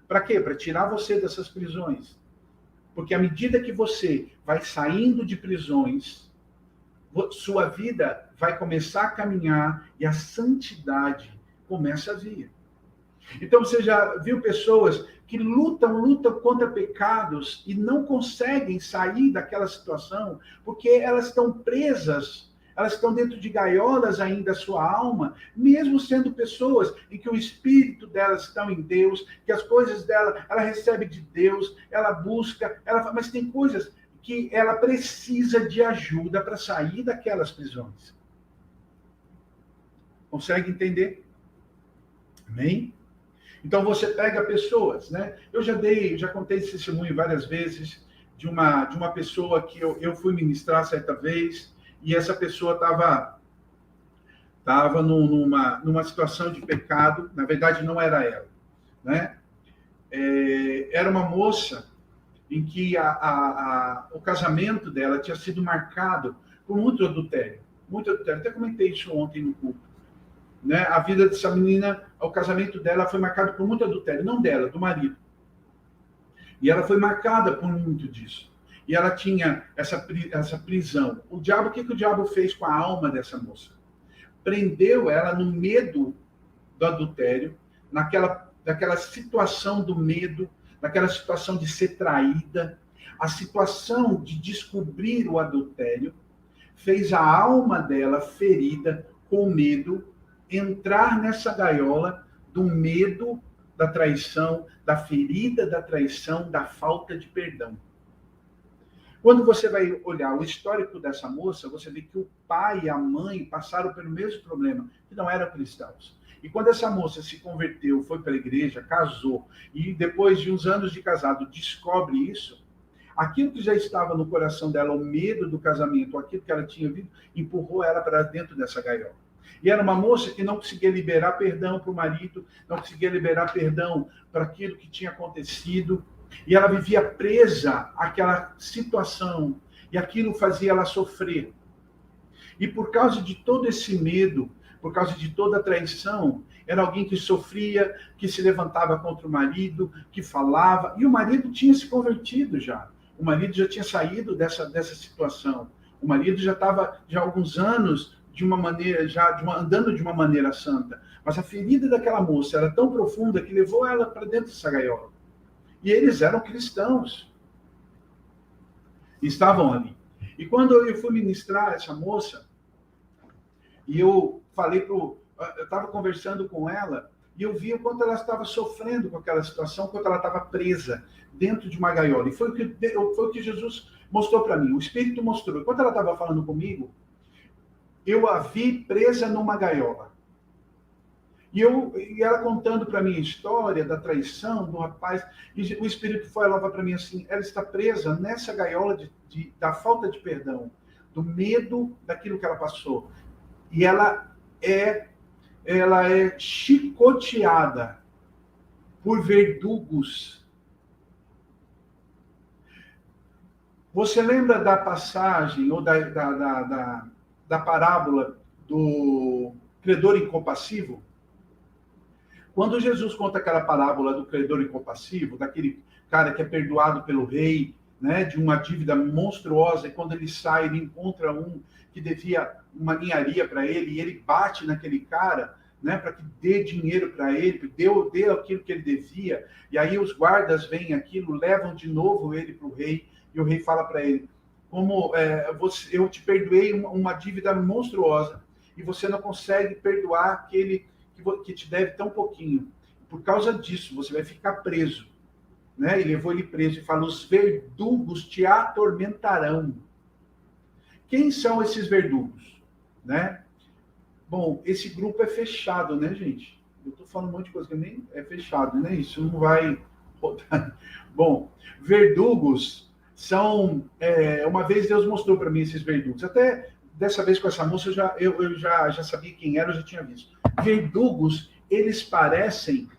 Para quê? Para tirar você dessas prisões. Porque à medida que você vai saindo de prisões, sua vida vai começar a caminhar e a santidade começa a vir. Então, você já viu pessoas que lutam contra pecados e não conseguem sair daquela situação porque elas estão presas, elas estão dentro de gaiolas ainda, a sua alma, mesmo sendo pessoas em que o espírito delas estão em Deus, que as coisas dela, ela recebe de Deus, ela busca, mas tem coisas que ela precisa de ajuda para sair daquelas prisões. Consegue entender? Amém? Então você pega pessoas, né? Eu já contei esse testemunho várias vezes de uma pessoa que eu fui ministrar certa vez e essa pessoa estava numa situação de pecado. Na verdade não era ela, né? Era uma moça em que o casamento dela tinha sido marcado por muito adultério. Muito adultério. Até comentei isso ontem no culto. Né? A vida dessa menina, o casamento dela foi marcado por muito adultério, não dela, do marido. E ela foi marcada por muito disso. E ela tinha essa prisão. O que o diabo fez com a alma dessa moça? Prendeu ela no medo do adultério, daquela situação do medo, naquela situação de ser traída, a situação de descobrir o adultério, fez a alma dela ferida, com medo, entrar nessa gaiola do medo da traição, da ferida da traição, da falta de perdão. Quando você vai olhar o histórico dessa moça, você vê que o pai e a mãe passaram pelo mesmo problema, que não eram cristãos. E quando essa moça se converteu, foi para a igreja, casou, e depois de uns anos de casado descobre isso, aquilo que já estava no coração dela, o medo do casamento, aquilo que ela tinha visto, empurrou ela para dentro dessa gaiola. E era uma moça que não conseguia liberar perdão para o marido, não conseguia liberar perdão para aquilo que tinha acontecido, e ela vivia presa àquela situação, e aquilo fazia ela sofrer. E por causa de todo esse medo, por causa de toda a traição, era alguém que sofria, que se levantava contra o marido, que falava, e o marido tinha se convertido já. O marido já tinha saído dessa situação. O marido já estava já há alguns anos de uma maneira, andando de uma maneira santa. Mas a ferida daquela moça era tão profunda que levou ela para dentro dessa gaiola. E eles eram cristãos. Estavam ali. E quando eu fui ministrar essa moça, e eu eu estava conversando com ela, e eu vi o quanto ela estava sofrendo com aquela situação, o quanto ela estava presa dentro de uma gaiola. E foi o que Jesus mostrou para mim, o Espírito mostrou. Enquanto ela estava falando comigo, eu a vi presa numa gaiola. E ela contando para mim a história da traição do rapaz, e o Espírito falava para mim assim, ela está presa nessa gaiola da falta de perdão, do medo daquilo que ela passou. E ela é chicoteada por verdugos. Você lembra da passagem, ou da parábola do credor incompassivo? Quando Jesus conta aquela parábola do credor incompassivo, daquele cara que é perdoado pelo rei, né, de uma dívida monstruosa, e quando ele sai, ele encontra um que devia uma ninharia para ele, e ele bate naquele cara, né, para que dê dinheiro para ele, dê aquilo que ele devia, e aí os guardas veem aquilo, levam de novo ele para o rei, e o rei fala para ele, eu te perdoei uma dívida monstruosa, e você não consegue perdoar aquele que te deve tão pouquinho. Por causa disso, você vai ficar preso. Né? E levou ele preso e fala, os verdugos te atormentarão. Quem são esses verdugos? Né? Bom, esse grupo é fechado, né, gente? Eu estou falando um monte de coisa que nem é fechado, né? Isso não vai rodar. Bom, verdugos são... uma vez Deus mostrou para mim esses verdugos. Até dessa vez com essa moça, eu já sabia quem era, eu já tinha visto. Verdugos, eles parecem...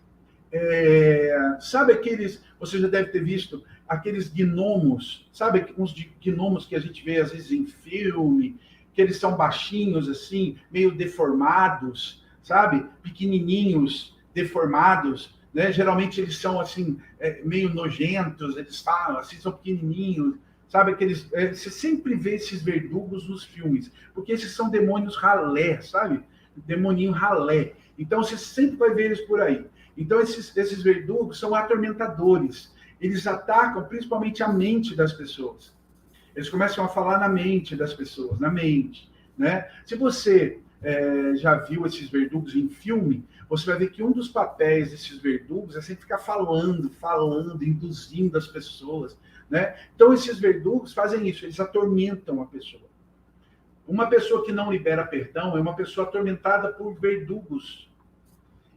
sabe aqueles... Você já deve ter visto aqueles gnomos, sabe uns gnomos que a gente vê às vezes em filme, que eles são baixinhos assim, meio deformados, sabe? Pequenininhos, deformados, né? Geralmente eles são assim, meio nojentos, eles falam assim, são pequenininhos, sabe? Você sempre vê esses verdugos nos filmes, porque esses são demônios ralé, sabe? Demoninho ralé. Então você sempre vai ver eles por aí. Então esses verdugos são atormentadores. Eles atacam principalmente a mente das pessoas. Eles começam a falar na mente das pessoas, na mente, né? Se você já viu esses verdugos em filme, você vai ver que um dos papéis desses verdugos é sempre ficar falando, induzindo as pessoas, né? Então esses verdugos fazem isso, eles atormentam a pessoa. Uma pessoa que não libera perdão é uma pessoa atormentada por verdugos.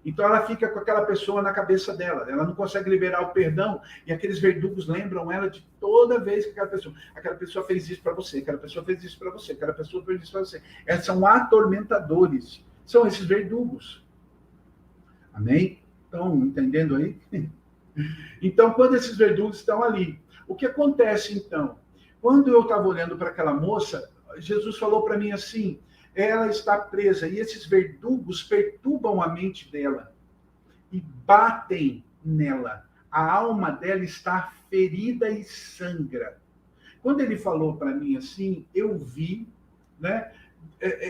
Então ela fica com aquela pessoa na cabeça dela, ela não consegue liberar o perdão, e aqueles verdugos lembram ela de toda vez que aquela pessoa fez isso para você, aquela pessoa fez isso para você, aquela pessoa fez isso para você. Eles são atormentadores, são esses verdugos. Amém? Estão entendendo aí? Então, quando esses verdugos estão ali, o que acontece então? Quando eu estava olhando para aquela moça, Jesus falou para mim assim, ela está presa, e esses verdugos perturbam a mente dela e batem nela. A alma dela está ferida e sangra. Quando ele falou para mim assim, eu vi, né?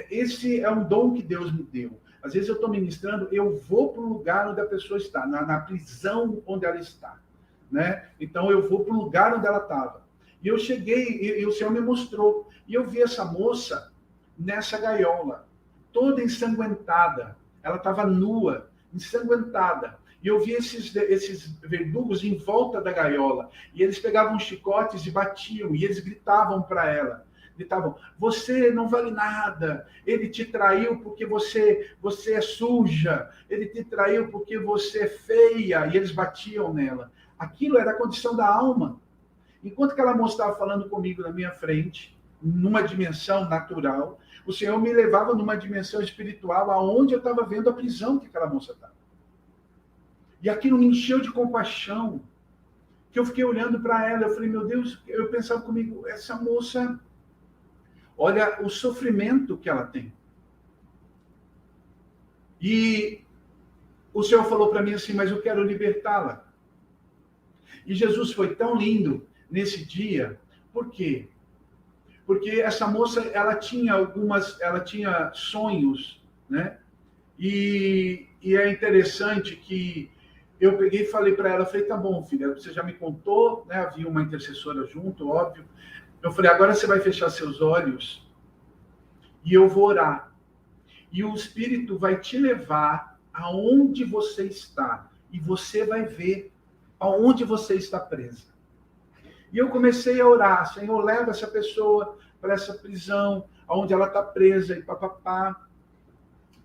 Esse é um dom que Deus me deu. Às vezes eu estou ministrando, eu vou para o lugar onde a pessoa está, na prisão onde ela está, né? Então eu vou para o lugar onde ela estava. E eu cheguei, e o Senhor me mostrou, e eu vi essa moça nessa gaiola, toda ensanguentada. Ela estava nua, ensanguentada. E eu vi esses verdugos em volta da gaiola. E eles pegavam chicotes e batiam, e eles gritavam para ela. Gritavam, você não vale nada, ele te traiu porque você é suja, ele te traiu porque você é feia, e eles batiam nela. Aquilo era a condição da alma. Enquanto aquela moça estava falando comigo na minha frente, numa dimensão natural, o Senhor me levava numa dimensão espiritual, aonde eu estava vendo a prisão que aquela moça estava. E aquilo me encheu de compaixão, que eu fiquei olhando para ela, eu falei, meu Deus, eu pensava comigo, essa moça... Olha o sofrimento que ela tem. E o Senhor falou para mim assim, mas eu quero libertá-la. E Jesus foi tão lindo nesse dia. Por quê? Porque essa moça, ela tinha sonhos, né? E é interessante que eu peguei e falei para ela, falei, tá bom, filha, você já me contou, né? Havia uma intercessora junto, óbvio. Eu falei, agora você vai fechar seus olhos e eu vou orar. E o Espírito vai te levar aonde você está. E você vai ver aonde você está presa. E eu comecei a orar. Senhor, leva essa pessoa para essa prisão, aonde ela está presa, e papapá.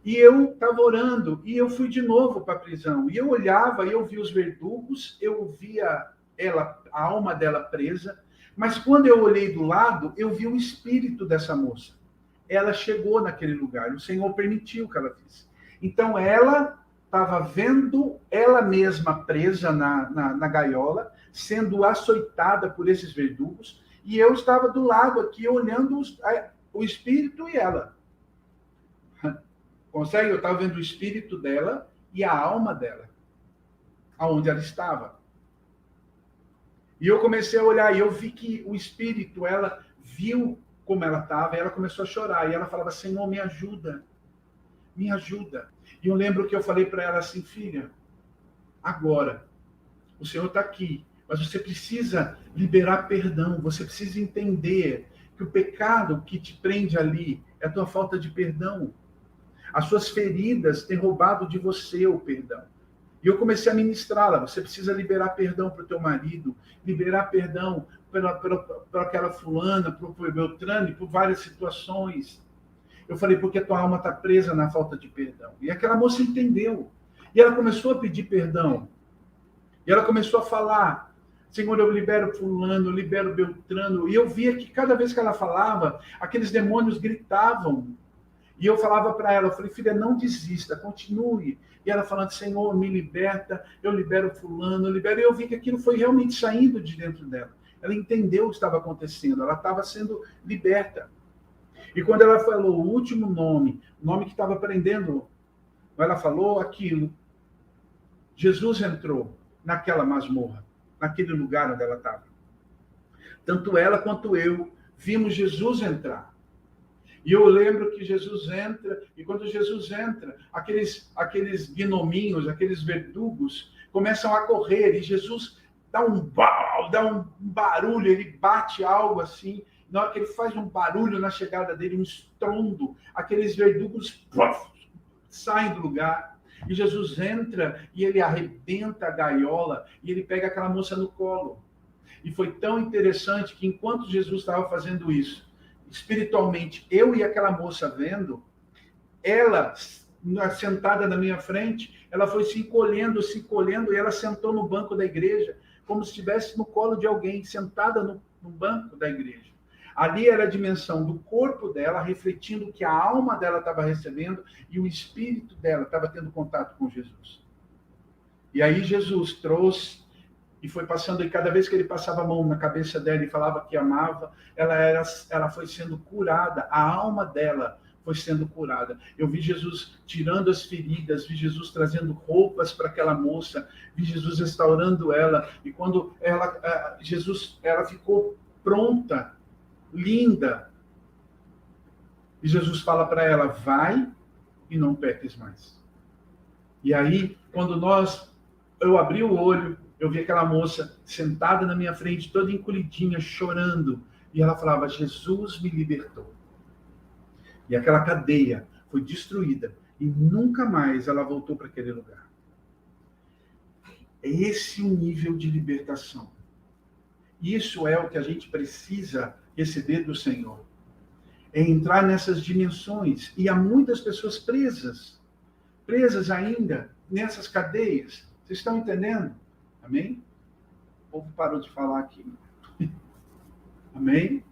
E eu estava orando, e eu fui de novo para a prisão. E eu olhava, e eu via os verdugos, eu via ela, a alma dela presa. Mas quando eu olhei do lado, eu vi o espírito dessa moça. Ela chegou naquele lugar, o Senhor permitiu que ela fizesse. Então ela estava vendo ela mesma presa na gaiola, sendo açoitada por esses verdugos, e eu estava do lado aqui, olhando o espírito e ela. Consegue? Eu estava vendo o espírito dela e a alma dela, aonde ela estava. E eu comecei a olhar, e eu vi que o espírito, ela viu como ela estava, e ela começou a chorar, e ela falava, Senhor, me ajuda, me ajuda. E eu lembro que eu falei para ela assim, filha, agora, o Senhor está aqui, mas você precisa liberar perdão, você precisa entender que o pecado que te prende ali é a tua falta de perdão. As suas feridas têm roubado de você o perdão. E eu comecei a ministrá-la. Você precisa liberar perdão para o teu marido, liberar perdão para aquela fulana, para o Beltrano, por várias situações. Eu falei, porque a tua alma está presa na falta de perdão. E aquela moça entendeu. E ela começou a pedir perdão. E ela começou a falar, Senhor, eu libero fulano, eu libero Beltrano. E eu via que cada vez que ela falava, aqueles demônios gritavam. E eu falava para ela, eu falei, filha, não desista, continue. E ela falando, Senhor, me liberta, eu libero fulano, eu libero. E eu vi que aquilo foi realmente saindo de dentro dela. Ela entendeu o que estava acontecendo, ela estava sendo liberta. E quando ela falou o último nome, o nome que estava prendendo, ela falou aquilo, Jesus entrou naquela masmorra, naquele lugar onde ela estava. Tanto ela quanto eu vimos Jesus entrar. E eu lembro que Jesus entra, e quando Jesus entra, aqueles gnominhos, aqueles verdugos, começam a correr, e Jesus dá um barulho, ele bate algo assim, na hora que ele faz um barulho na chegada dele, um estrondo, aqueles verdugos saem do lugar, e Jesus entra, e ele arrebenta a gaiola, e ele pega aquela moça no colo. E foi tão interessante que enquanto Jesus estava fazendo isso, espiritualmente, eu e aquela moça vendo, ela, sentada na minha frente, ela foi se encolhendo, e ela sentou no banco da igreja, como se estivesse no colo de alguém, sentada no banco da igreja. Ali era a dimensão do corpo dela, refletindo o que a alma dela estava recebendo, e o espírito dela estava tendo contato com Jesus. E aí Jesus trouxe, e foi passando, e cada vez que ele passava a mão na cabeça dela e falava que amava, ela foi sendo curada, a alma dela foi sendo curada. Eu vi Jesus tirando as feridas, vi Jesus trazendo roupas para aquela moça, vi Jesus restaurando ela, e quando ela ficou pronta, linda, e Jesus fala para ela, vai e não peques mais. E aí, quando eu abri o olho, eu vi aquela moça sentada na minha frente, toda encolhidinha, chorando, e ela falava, Jesus me libertou. E aquela cadeia foi destruída, e nunca mais ela voltou para aquele lugar. É esse o nível de libertação. Isso é o que a gente precisa receber do Senhor. É entrar nessas dimensões. E há muitas pessoas presas ainda nessas cadeias. Vocês estão entendendo? Amém? O povo parou de falar aqui. Amém?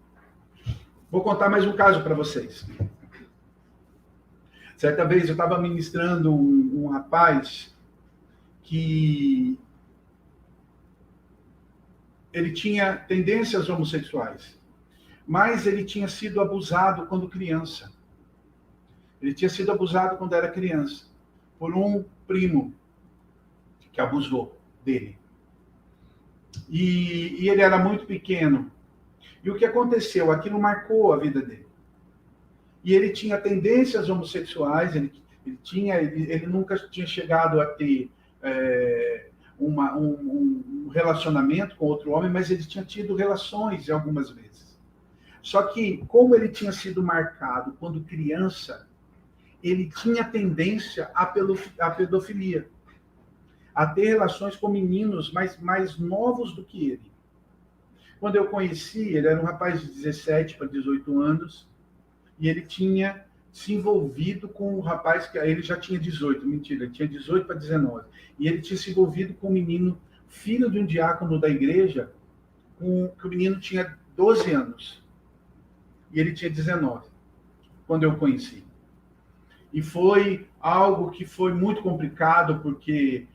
Vou contar mais um caso para vocês. Certa vez eu estava ministrando um rapaz que ele tinha tendências homossexuais, mas ele tinha sido abusado quando criança. Ele tinha sido abusado quando era criança, por um primo que abusou dele. E ele era muito pequeno. E o que aconteceu? Aquilo marcou a vida dele. E ele tinha tendências homossexuais, ele nunca tinha chegado a ter um relacionamento com outro homem, mas ele tinha tido relações algumas vezes. Só que, como ele tinha sido marcado quando criança, ele tinha tendência à pedofilia, a ter relações com meninos mais novos do que ele. Quando eu conheci, ele era um rapaz de 17 para 18 anos, e ele tinha se envolvido com um rapaz que ele já tinha 18, mentira, ele tinha 18 para 19. E ele tinha se envolvido com um menino, filho de um diácono da igreja, que o menino tinha 12 anos. E ele tinha 19, quando eu conheci. E foi algo que foi muito complicado, porque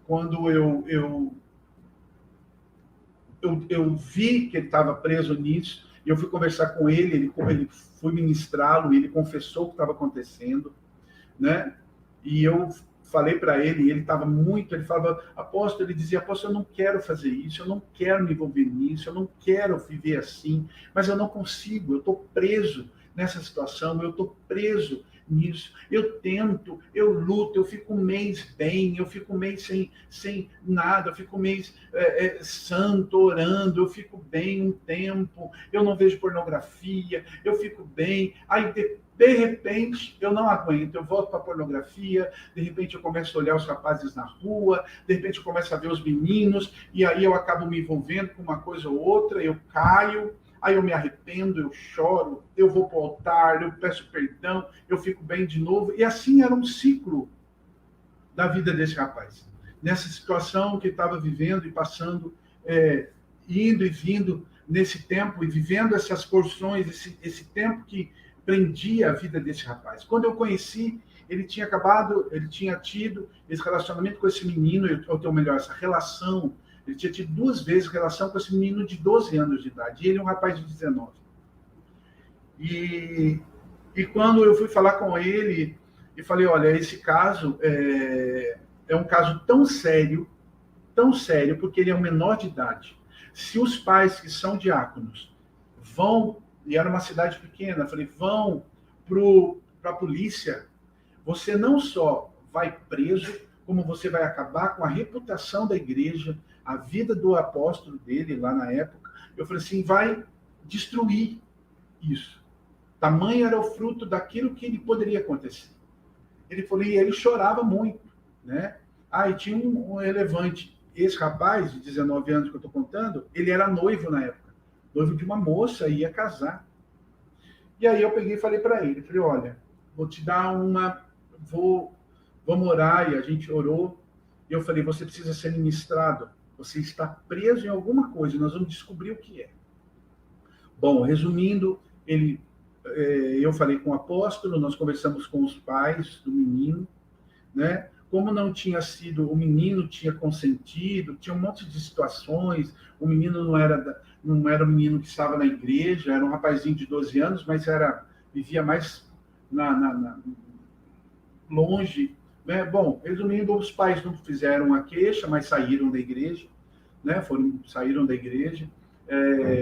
quando eu vi que ele estava preso nisso, eu fui conversar com ele fui ministrá-lo, ele confessou o que estava acontecendo, né? E eu falei para ele, ele falava, apóstolo, ele dizia, apóstolo, eu não quero fazer isso, eu não quero me envolver nisso, eu não quero viver assim, mas eu não consigo, eu estou preso nessa situação, eu estou preso nisso, eu tento, eu luto, eu fico um mês bem, eu fico um mês sem nada, eu fico um mês santo, orando, eu fico bem um tempo, eu não vejo pornografia, eu fico bem, aí de repente eu não aguento, eu volto para a pornografia, de repente eu começo a olhar os rapazes na rua, de repente eu começo a ver os meninos, e aí eu acabo me envolvendo com uma coisa ou outra, eu caio, aí eu me arrependo, eu choro, eu vou para o altar, eu peço perdão, eu fico bem de novo. E assim era um ciclo da vida desse rapaz. Nessa situação que ele estava vivendo e passando, indo e vindo nesse tempo, e vivendo essas porções, esse tempo que prendia a vida desse rapaz. Quando eu conheci, ele tinha tido esse relacionamento com esse menino, ou melhor, essa relação. Ele tinha tido 2 vezes relação com esse menino de 12 anos de idade. E ele é um rapaz de 19. E quando eu fui falar com ele, e falei, olha, esse caso é um caso tão sério, porque ele é um menor de idade. Se os pais que são diáconos vão, e era uma cidade pequena, falei, vão para a polícia, você não só vai preso, como você vai acabar com a reputação da igreja, a vida do apóstolo dele lá na época. Eu falei assim, vai destruir isso. Tamanho era o fruto daquilo que lhe poderia acontecer. Ele falou, e ele chorava muito, né? E tinha um relevante. Esse rapaz, de 19 anos que eu estou contando, ele era noivo na época. Noivo de uma moça, ia casar. E aí eu peguei e falei para ele, falei, olha, vou te dar vamos orar, e a gente orou. E eu falei, você precisa ser ministrado. Você está preso em alguma coisa, nós vamos descobrir o que é. Bom, resumindo, eu falei com o apóstolo, nós conversamos com os pais do menino, né? Como não tinha sido, o menino tinha consentido, tinha um monte de situações, o menino não era o menino que estava na igreja, era um rapazinho de 12 anos, mas vivia mais longe, né? Bom, resumindo, os pais não fizeram a queixa, mas saíram da igreja, né? Saíram da igreja.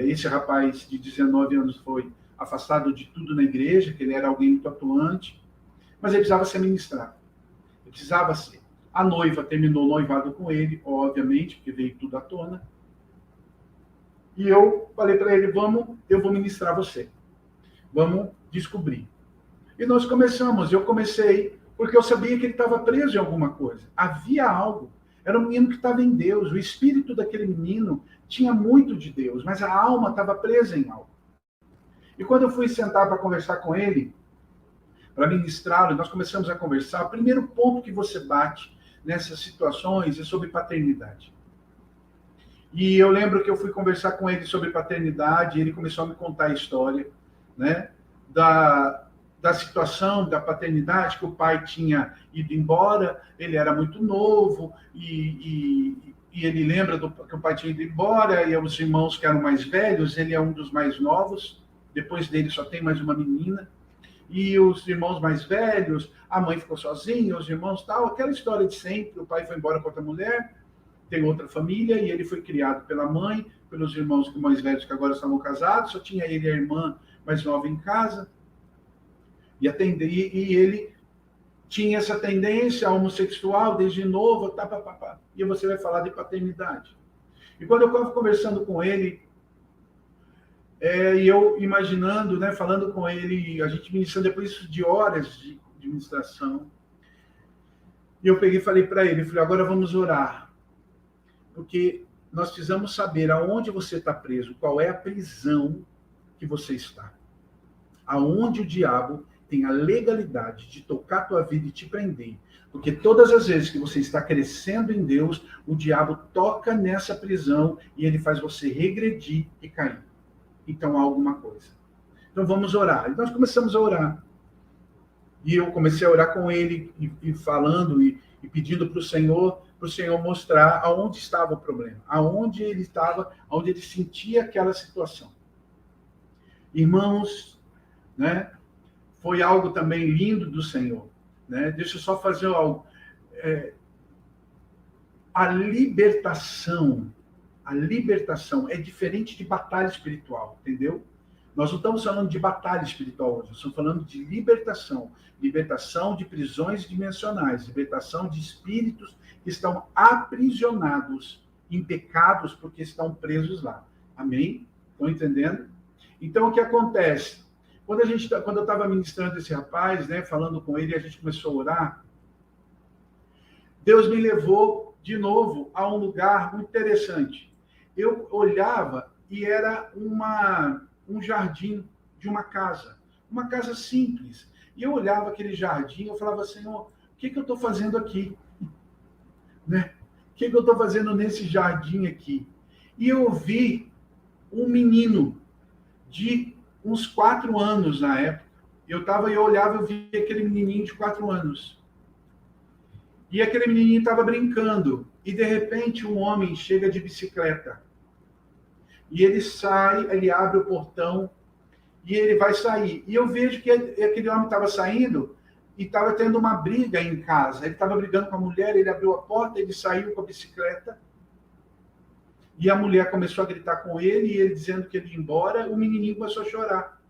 Esse rapaz de 19 anos foi afastado de tudo na igreja, que ele era alguém muito atuante, mas ele precisava ser ministrado. Ele precisava ser. A noiva terminou o noivado com ele, obviamente, porque veio tudo à tona. E eu falei para ele, eu vou ministrar você. Vamos descobrir. E nós começamos, eu comecei, porque eu sabia que ele estava preso em alguma coisa. Havia algo. Era um menino que estava em Deus. O espírito daquele menino tinha muito de Deus, mas a alma estava presa em algo. E quando eu fui sentar para conversar com ele, para ministrá-lo, nós começamos a conversar. O primeiro ponto que você bate nessas situações é sobre paternidade. E eu lembro que eu fui conversar com ele sobre paternidade, e ele começou a me contar a história, né, da situação da paternidade, que o pai tinha ido embora, ele era muito novo, e ele lembra que o pai tinha ido embora, e os irmãos que eram mais velhos, ele é um dos mais novos, depois dele só tem mais uma menina, e os irmãos mais velhos, a mãe ficou sozinha, os irmãos tal, aquela história de sempre, o pai foi embora com outra mulher, tem outra família, e ele foi criado pela mãe, pelos irmãos mais velhos que agora estavam casados, só tinha ele e a irmã mais nova em casa, e ele tinha essa tendência homossexual desde novo, e você vai falar de paternidade. E quando eu estava conversando com ele, e eu imaginando, né, falando com ele, a gente ministrando depois de horas de ministração, e eu peguei e falei para ele, agora vamos orar, porque nós precisamos saber aonde você está preso, qual é a prisão que você está, aonde o diabo tem a legalidade de tocar a tua vida e te prender, porque todas as vezes que você está crescendo em Deus, o diabo toca nessa prisão e ele faz você regredir e cair. Então há alguma coisa. Então vamos orar. E nós começamos a orar. E eu comecei a orar com ele, e falando, e pedindo para o Senhor mostrar aonde estava o problema, aonde ele estava, aonde ele sentia aquela situação. Irmãos, né, foi algo também lindo do Senhor. Né? Deixa eu só fazer algo. A libertação é diferente de batalha espiritual, entendeu? Nós não estamos falando de batalha espiritual hoje, nós estamos falando de libertação. Libertação de prisões dimensionais, libertação de espíritos que estão aprisionados em pecados porque estão presos lá. Amém? Estão entendendo? Então, o que acontece? Quando eu estava ministrando esse rapaz, né, falando com ele, a gente começou a orar, Deus me levou de novo a um lugar muito interessante. Eu olhava e era um jardim de uma casa simples. E eu olhava aquele jardim, eu falava, Senhor, o que eu estou fazendo aqui? Né? O que eu estou fazendo nesse jardim aqui? E eu vi um menino de uns 4 anos na época. Eu olhava, eu vi aquele menininho de 4 anos. E aquele menininho estava brincando. E, de repente, um homem chega de bicicleta. E ele sai, ele abre o portão e ele vai sair. E eu vejo que aquele homem estava saindo e estava tendo uma briga em casa. Ele estava brigando com a mulher, ele abriu a porta, ele saiu com a bicicleta. E a mulher começou a gritar com ele, e ele dizendo que ele ia embora, o menininho começou a chorar.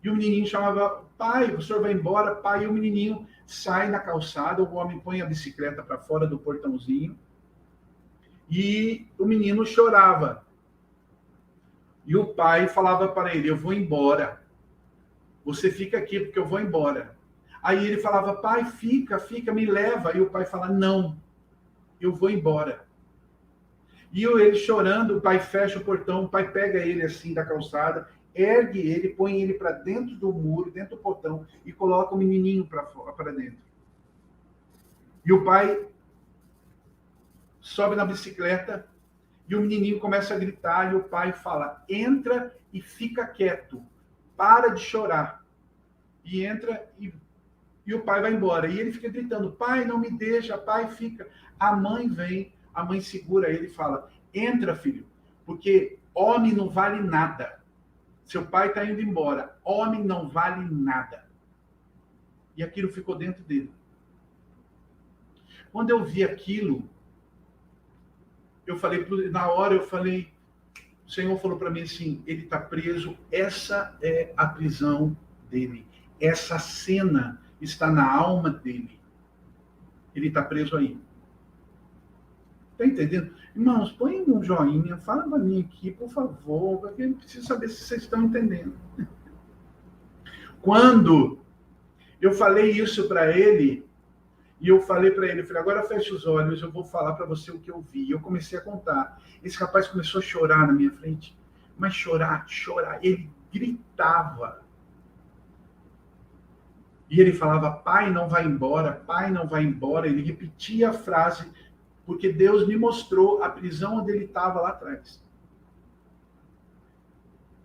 E o menininho chamava, pai, o senhor vai embora, pai. E o menininho sai na calçada, o homem põe a bicicleta para fora do portãozinho, e o menino chorava. E o pai falava para ele, eu vou embora. Você fica aqui porque eu vou embora. Aí ele falava, pai, fica, me leva. E o pai fala, não, eu vou embora. E ele chorando, o pai fecha o portão, o pai pega ele assim da calçada, ergue ele, põe ele para dentro do muro, dentro do portão, e coloca o menininho para dentro. E o pai sobe na bicicleta, e o menininho começa a gritar, e o pai fala, entra e fica quieto, para de chorar. E entra, e o pai vai embora. E ele fica gritando, pai, não me deixa, pai, fica. A mãe vem, a mãe segura ele e fala, entra, filho, porque homem não vale nada. Seu pai está indo embora, homem não vale nada. E aquilo ficou dentro dele. Quando eu vi aquilo, na hora eu falei, o Senhor falou para mim assim, ele está preso, essa é a prisão dele. Essa cena está na alma dele. Ele está preso aí. Está entendendo? Irmãos, põe um joinha, fala para mim aqui, por favor, porque eu preciso saber se vocês estão entendendo. Quando eu falei isso para ele, e eu falei para ele, eu falei, agora feche os olhos, eu vou falar para você o que eu vi. Eu comecei a contar. Esse rapaz começou a chorar na minha frente, mas chorar. Ele gritava. E ele falava, pai, não vai embora, pai, não vai embora. Ele repetia a frase, porque Deus me mostrou a prisão onde ele estava lá atrás.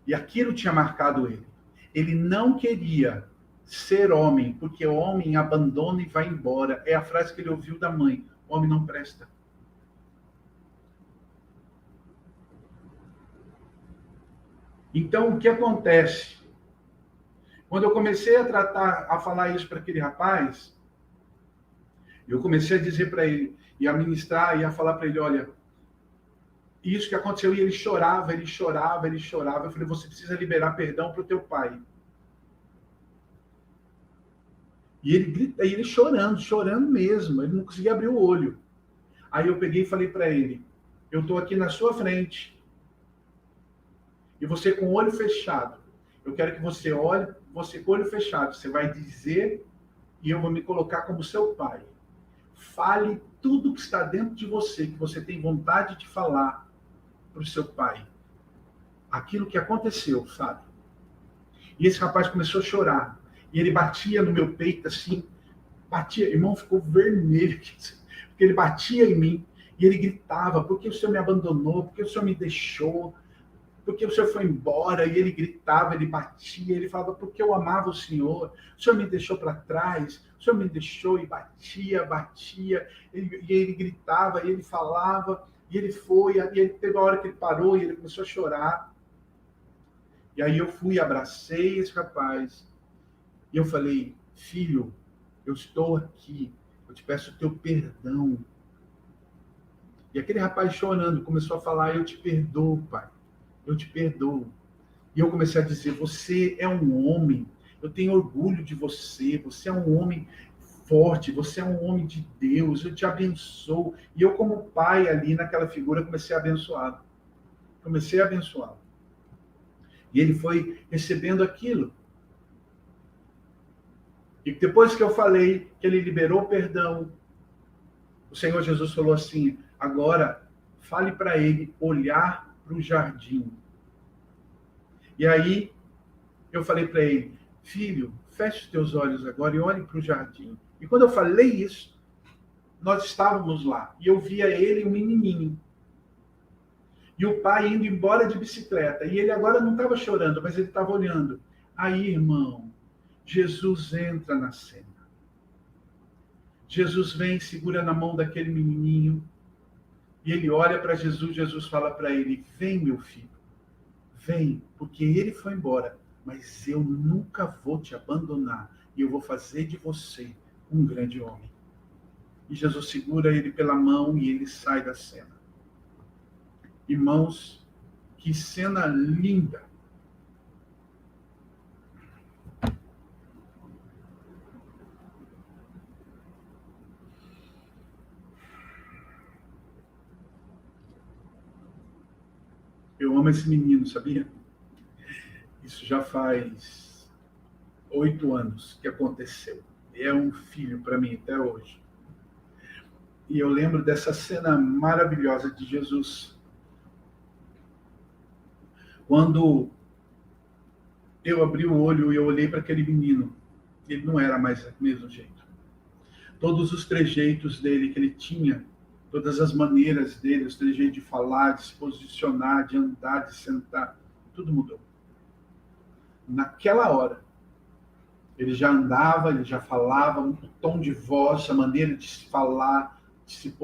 E aquilo tinha marcado ele. Ele não queria ser homem, porque o homem abandona e vai embora. É a frase que ele ouviu da mãe. O homem não presta. Então, o que acontece? Quando eu comecei a falar isso para aquele rapaz, eu comecei a dizer para ele, e a ministrar, e a falar para ele, olha, isso que aconteceu, e ele chorava. Eu falei, você precisa liberar perdão para o teu pai. E ele chorando mesmo, ele não conseguia abrir o olho. Aí eu peguei e falei para ele, eu estou aqui na sua frente, e você com o olho fechado, eu quero que você olhe, você com o olho fechado, você vai dizer, e eu vou me colocar como seu pai. Fale tudo que está dentro de você, que você tem vontade de falar para o seu pai. Aquilo que aconteceu, sabe? E esse rapaz começou a chorar. E ele batia no meu peito assim, batia, irmão, ficou vermelho, porque ele batia em mim, e ele gritava, por que o Senhor me abandonou, por que o Senhor me deixou, por que o Senhor foi embora, e ele gritava, ele batia, ele falava, porque eu amava o Senhor me deixou para trás, o Senhor me deixou, e batia, e ele gritava, e ele falava, e ele foi, e ele teve uma hora que ele parou, e ele começou a chorar, e aí eu fui, abracei esse rapaz, e eu falei, filho, eu estou aqui, eu te peço o teu perdão. E aquele rapaz chorando começou a falar, eu te perdoo, pai, eu te perdoo. E eu comecei a dizer, você é um homem, eu tenho orgulho de você, você é um homem forte, você é um homem de Deus, eu te abençoo. E eu como pai ali naquela figura comecei a abençoá-lo. E ele foi recebendo aquilo. E depois que eu falei que ele liberou perdão, o Senhor Jesus falou assim, agora fale para ele olhar para o jardim. E aí eu falei para ele, filho, feche os teus olhos agora e olhe para o jardim. E quando eu falei isso, nós estávamos lá. E eu via ele, um menininho. E o pai indo embora de bicicleta. E ele agora não estava chorando, mas ele estava olhando. Aí, irmão, Jesus entra na cena. Jesus vem, segura na mão daquele menininho, e ele olha para Jesus, Jesus fala para ele, vem meu filho, vem, porque ele foi embora, mas eu nunca vou te abandonar, e eu vou fazer de você um grande homem. E Jesus segura ele pela mão e ele sai da cena. Irmãos, que cena linda! Eu amo esse menino, sabia? Isso já faz 8 anos que aconteceu. É um filho para mim até hoje. E eu lembro dessa cena maravilhosa de Jesus. Quando eu abri o olho e eu olhei para aquele menino, ele não era mais do mesmo jeito. Todos os trejeitos dele que ele tinha, todas as maneiras dele, os trejeitos de falar, de se posicionar, de andar, de sentar, tudo mudou. Naquela hora, ele já andava, ele já falava, o tom de voz, a maneira de se falar, de se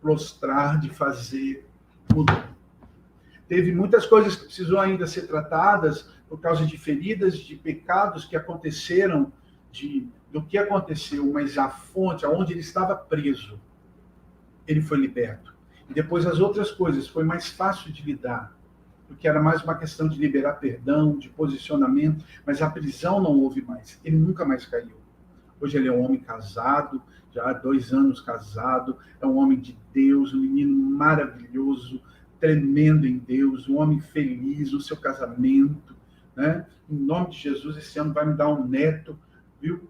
prostrar, de fazer, mudou. Teve muitas coisas que precisou ainda ser tratadas por causa de feridas, de pecados que aconteceram, do que aconteceu, mas a fonte, aonde ele estava preso, ele foi liberto. E depois as outras coisas, foi mais fácil de lidar. porque era mais uma questão de liberar perdão, de posicionamento, mas a prisão não houve mais. Ele nunca mais caiu. Hoje ele é um homem casado, já há 2 anos casado, é um homem de Deus, um menino maravilhoso, tremendo em Deus, um homem feliz no seu casamento, né? Em nome de Jesus, esse ano vai me dar um neto, viu?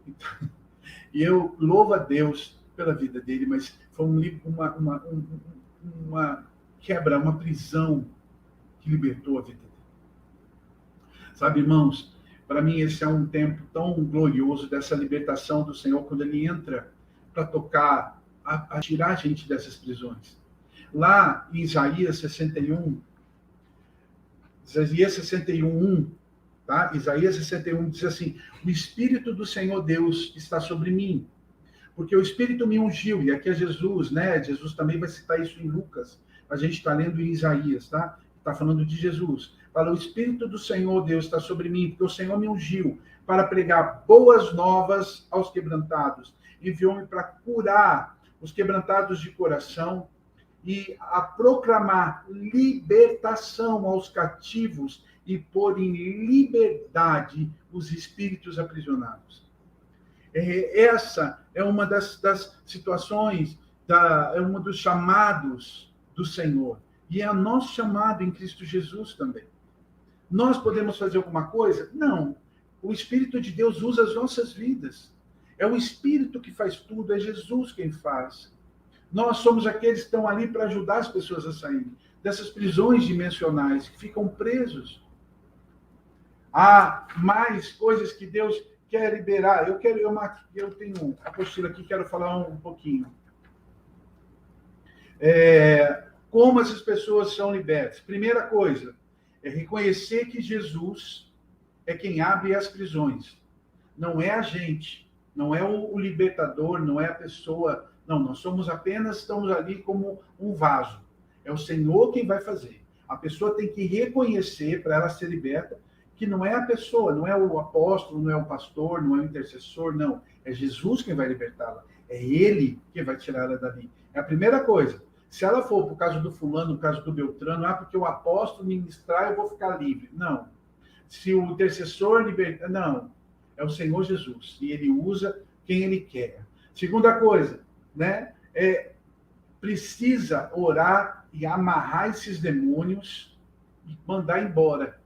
E eu louvo a Deus pela vida dele, mas foi uma quebra, uma prisão que libertou a vida dele. Sabe, irmãos, para mim esse é um tempo tão glorioso dessa libertação do Senhor, quando ele entra para tocar, a tirar a gente dessas prisões. Lá em Isaías 61, Isaías 61, tá? Isaías 61 diz assim: o Espírito do Senhor Deus está sobre mim, porque o Espírito me ungiu, e aqui é Jesus, né? Jesus também vai citar isso em Lucas, a gente está lendo em Isaías, tá? Está falando de Jesus. Fala, o Espírito do Senhor Deus está sobre mim, porque o Senhor me ungiu para pregar boas novas aos quebrantados. Enviou-me para curar os quebrantados de coração e a proclamar libertação aos cativos e pôr em liberdade os espíritos aprisionados. Essa é uma das situações, é um dos chamados do Senhor. E é o nosso chamado em Cristo Jesus também. Nós podemos fazer alguma coisa? Não. O Espírito de Deus usa as nossas vidas. É o Espírito que faz tudo, é Jesus quem faz. Nós somos aqueles que estão ali para ajudar as pessoas a saírem dessas prisões dimensionais, que ficam presos. Há mais coisas que Deus quer liberar. Eu tenho uma apostila aqui, quero falar um pouquinho. Como essas pessoas são libertas. Primeira coisa, é reconhecer que Jesus é quem abre as prisões. Não é a gente, não é o libertador, não é a pessoa. Não, nós estamos ali como um vaso. É o Senhor quem vai fazer. A pessoa tem que reconhecer, para ela ser liberta, que não é a pessoa, não é o apóstolo, não é o pastor, não é o intercessor, não. É Jesus quem vai libertá-la. É Ele quem vai tirar ela dali. É a primeira coisa. Se ela for por causa do fulano, por causa do Beltrano, porque o apóstolo ministrar, eu vou ficar livre. Não. Se o intercessor liberta, não. É o Senhor Jesus. E Ele usa quem Ele quer. Segunda coisa, né? Precisa orar e amarrar esses demônios e mandar embora.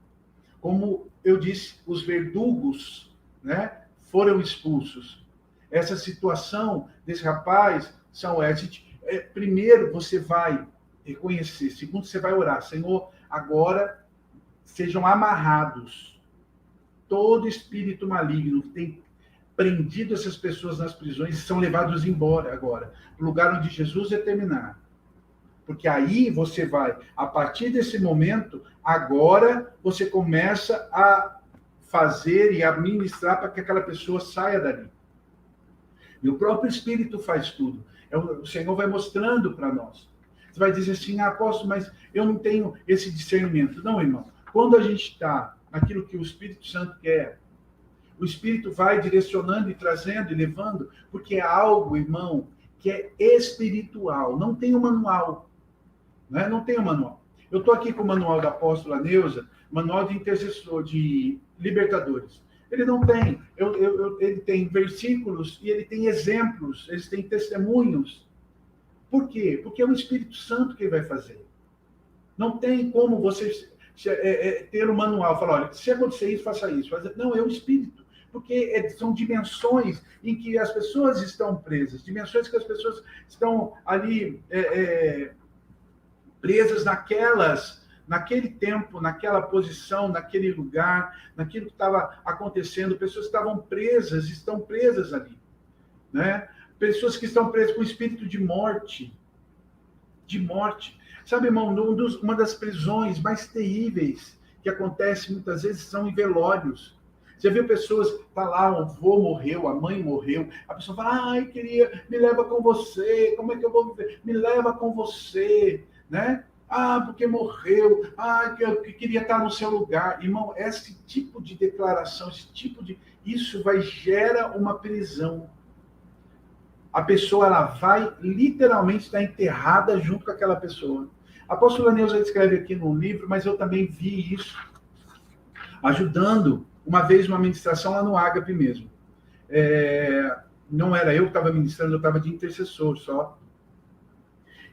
Como eu disse, os verdugos, né, foram expulsos. Essa situação desse rapaz são essas. Primeiro, você vai reconhecer. Segundo, você vai orar. Senhor, agora sejam amarrados todo espírito maligno que tem prendido essas pessoas nas prisões e são levados embora agora, para o lugar onde Jesus determinar. Porque aí você vai, a partir desse momento, agora você começa a fazer e a ministrar para que aquela pessoa saia dali. E o próprio Espírito faz tudo. O Senhor vai mostrando para nós. Você vai dizer assim, apóstolo, mas eu não tenho esse discernimento. Não, irmão. Quando a gente está naquilo que o Espírito Santo quer, o Espírito vai direcionando e trazendo e levando, porque é algo, irmão, que é espiritual. Não tem um manual. Né? Não tem um manual. Eu estou aqui com o manual da apóstola Neuza, manual de intercessor, de libertadores. Ele não tem. Ele tem versículos e ele tem exemplos, ele tem testemunhos. Por quê? Porque é o Espírito Santo que vai fazer. Não tem como você ter um manual, falar, olha, se acontecer isso, faça isso. Não, é o Espírito. Porque são dimensões em que as pessoas estão presas, dimensões que as pessoas estão ali presas naquele tempo, naquela posição, naquele lugar, naquilo que estava acontecendo. Pessoas estavam presas, estão presas ali. Né? Pessoas que estão presas com espírito de morte. De morte. Sabe, irmão, uma das prisões mais terríveis que acontece muitas vezes são em velórios. Você viu pessoas, tá lá, o avô morreu, a mãe morreu, a pessoa fala, ai, me leva com você, como é que eu vou viver? Me leva com você, né? Porque morreu, que eu queria estar no seu lugar. Irmão, esse tipo de declaração, isso gera uma prisão. A pessoa, ela vai literalmente estar enterrada junto com aquela pessoa. A apóstola Neuza escreve aqui no livro, mas eu também vi isso ajudando, uma vez, uma ministração lá no Ágape mesmo. Não era eu que estava ministrando, eu estava de intercessor só.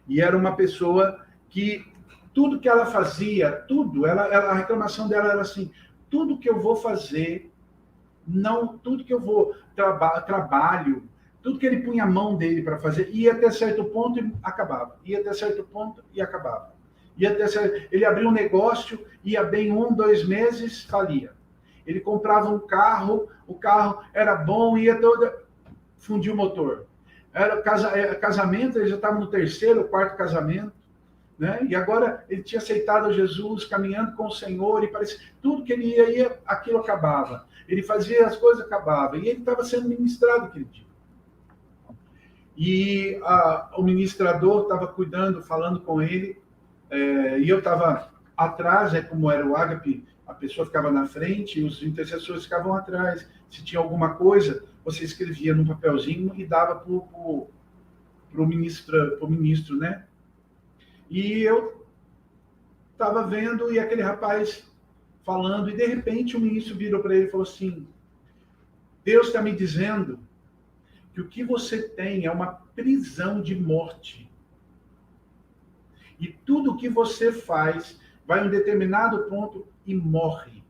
E era uma pessoa que tudo que ela fazia, tudo, a reclamação dela era assim, tudo que eu vou fazer, tudo que eu vou trabalho, tudo que ele punha a mão dele para fazer, ia até certo ponto e acabava. Ia até certo ponto e acabava. Ele abria um negócio, ia bem 1, 2 meses, falia. Ele comprava um carro, o carro era bom, ia fundia o motor. Era casamento, ele já estava no 3º, 4º casamento, né? E agora ele tinha aceitado Jesus, caminhando com o Senhor, e parecia tudo que ele ia, aquilo acabava. Ele fazia as coisas, acabava. E ele estava sendo ministrado aquele dia. E o ministrador estava cuidando, falando com ele, e eu estava atrás, como era o Ágape, a pessoa ficava na frente e os intercessores ficavam atrás. Se tinha alguma coisa, você escrevia num papelzinho e dava para o ministro, né? E eu estava vendo, e aquele rapaz falando, e de repente o ministro virou para ele e falou assim, Deus está me dizendo que o que você tem é uma prisão de morte. E tudo o que você faz vai a um determinado ponto e morre.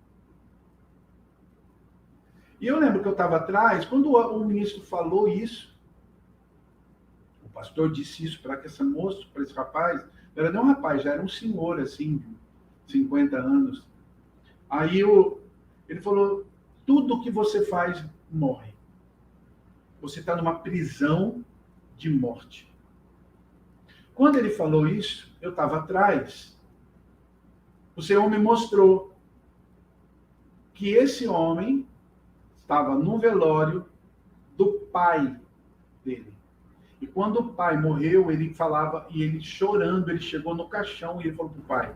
E eu lembro que eu estava atrás, quando o ministro falou isso, o pastor disse isso para essa moça, para esse rapaz, não era nem um rapaz, já era um senhor, assim, 50 anos. Aí ele falou, tudo que você faz morre. Você está numa prisão de morte. Quando ele falou isso, eu estava atrás. O Senhor me mostrou que esse homem estava no velório do pai dele. E quando o pai morreu, ele falava, e ele chorando, ele chegou no caixão e ele falou para o pai,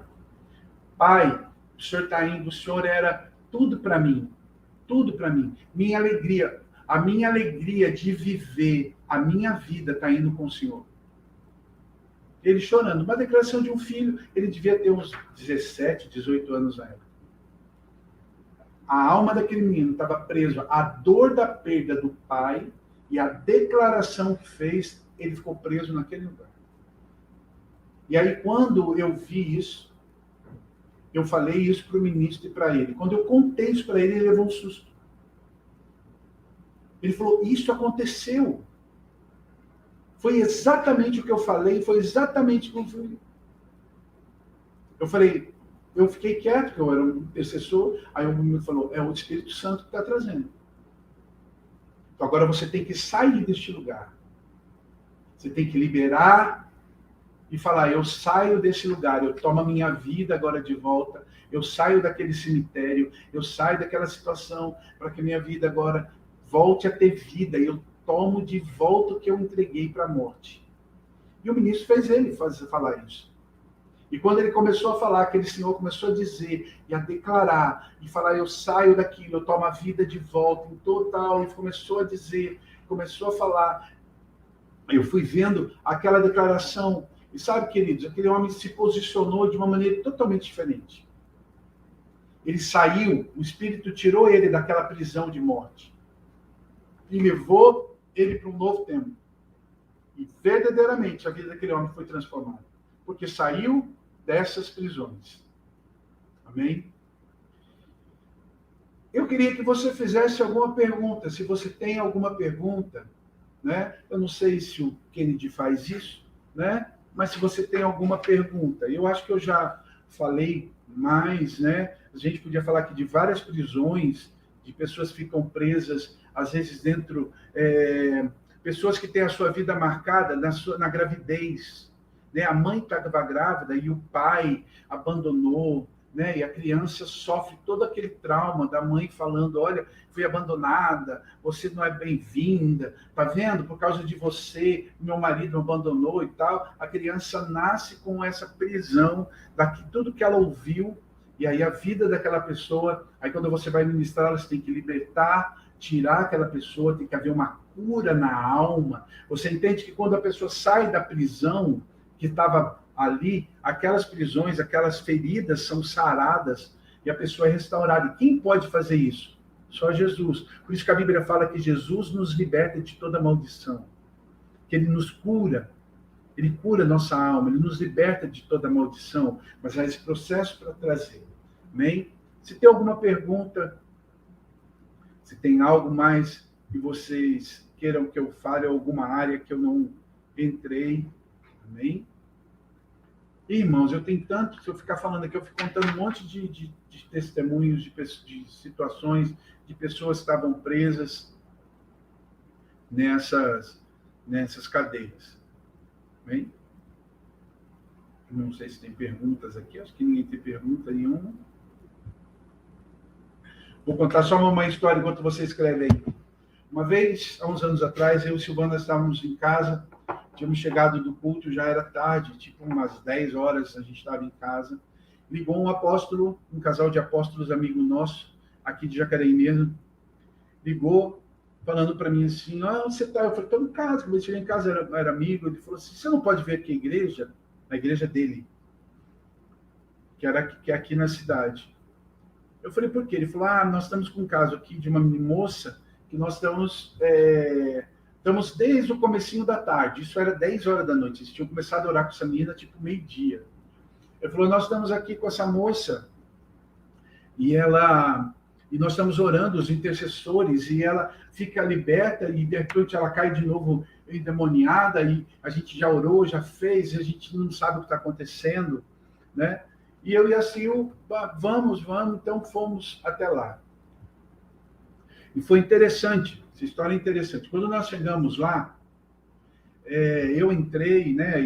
pai, o senhor está indo, o senhor era tudo para mim, minha alegria, a minha alegria de viver a minha vida está indo com o senhor. Ele chorando, uma declaração de um filho, ele devia ter uns 17, 18 anos na época. A alma daquele menino estava presa à dor da perda do pai e a declaração que fez, ele ficou preso naquele lugar. E aí, quando eu vi isso, eu falei isso para o ministro e para ele. Quando eu contei isso para ele, ele levou um susto. Ele falou, isso aconteceu. Foi exatamente o que eu falei, foi exatamente como foi. Eu falei, eu fiquei quieto, porque eu era um intercessor, aí o menino falou, é o Espírito Santo que está trazendo. Então agora você tem que sair deste lugar. Você tem que liberar e falar, eu saio desse lugar, eu tomo a minha vida agora de volta, eu saio daquele cemitério, eu saio daquela situação, para que minha vida agora volte a ter vida, eu tomo de volta o que eu entreguei para a morte. E o ministro fez ele falar isso. E quando ele começou a falar, aquele senhor começou a dizer, e a declarar, e falar, eu saio daquilo, eu tomo a vida de volta, em total, e começou a dizer, começou a falar. Eu fui vendo aquela declaração, e sabe, queridos, aquele homem se posicionou de uma maneira totalmente diferente. Ele saiu, o Espírito tirou ele daquela prisão de morte, e levou ele para um novo tempo. E verdadeiramente a vida daquele homem foi transformada. Porque saiu dessas prisões. Amém? Eu queria que você fizesse alguma pergunta. Se você tem alguma pergunta, né? Eu não sei se o Kennedy faz isso, né? Mas se você tem alguma pergunta. Eu acho que eu já falei mais, né? A gente podia falar aqui de várias prisões, de pessoas que ficam presas, às vezes dentro... pessoas que têm a sua vida marcada na gravidez, né? A mãe estava grávida e o pai abandonou, né? E a criança sofre todo aquele trauma da mãe falando, olha, fui abandonada, você não é bem-vinda, tá vendo? Por causa de você, meu marido me abandonou e tal. A criança nasce com essa prisão, tudo que ela ouviu, e aí a vida daquela pessoa, aí quando você vai ministrar, você tem que libertar, tirar aquela pessoa, tem que haver uma cura na alma. Você entende que quando a pessoa sai da prisão, que estava ali, aquelas prisões, aquelas feridas são saradas e a pessoa é restaurada. E quem pode fazer isso? Só Jesus. Por isso que a Bíblia fala que Jesus nos liberta de toda maldição, que ele nos cura, ele cura nossa alma, ele nos liberta de toda maldição, mas há esse processo para trazer. Amém? Se tem alguma pergunta, se tem algo mais que vocês queiram que eu fale, alguma área que eu não entrei, amém? Irmãos, eu tenho tanto, se eu ficar falando aqui, eu fico contando um monte de testemunhos, de situações, de pessoas que estavam presas nessas cadeias. Bem? Não sei se tem perguntas aqui, acho que ninguém tem pergunta nenhuma. Vou contar só uma história enquanto você escreve aí. Uma vez, há uns anos atrás, eu e Silvana estávamos em casa, tínhamos chegado do culto, já era tarde, tipo umas 10 horas, a gente estava em casa. Ligou um apóstolo, um casal de apóstolos, amigo nosso, aqui de Jacareí mesmo, ligou falando para mim assim, onde você está? Eu falei, estou em casa. Quando eu cheguei em casa, era amigo, ele falou assim, você não pode vir aqui a igreja dele, que é aqui na cidade. Eu falei, por quê? Ele falou, nós estamos com um caso aqui de uma moça que nós estamos desde o comecinho da tarde, isso era 10 horas da noite, eles tinham começado a orar com essa menina tipo meio-dia. Ele falou, nós estamos aqui com essa moça e nós estamos orando, os intercessores, e ela fica liberta e de repente ela cai de novo endemoniada e a gente já orou, já fez, e a gente não sabe o que está acontecendo, né? E eu e a Sil, vamos, então fomos até lá. E foi interessante, essa história é interessante. Quando nós chegamos lá, eu entrei, né?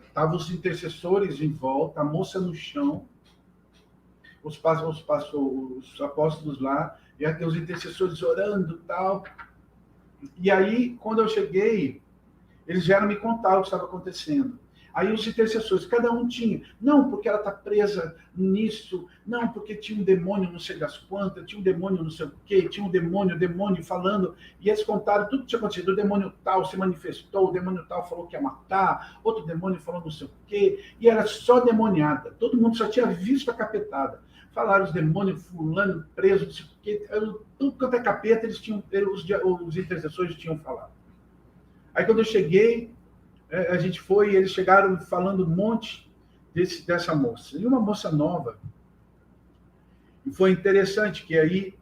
Estavam os intercessores em volta, a moça no chão, os apóstolos lá, e até os intercessores orando e tal. E aí, quando eu cheguei, eles vieram me contar o que estava acontecendo. Aí os intercessores, cada um tinha, não, porque ela está presa nisso, não, porque tinha um demônio não sei das quantas, tinha um demônio não sei o quê, tinha um demônio falando, e eles contaram tudo que tinha acontecido, o demônio tal se manifestou, o demônio tal falou que ia matar, outro demônio falou não sei o quê, e era só demoniada, todo mundo só tinha visto a capetada. Falaram os demônios, fulano, preso, não sei o quê, tudo quanto é capeta, os intercessores tinham falado. Aí quando eu cheguei, a gente foi e eles chegaram falando um monte dessa moça. E uma moça nova. E foi interessante que aí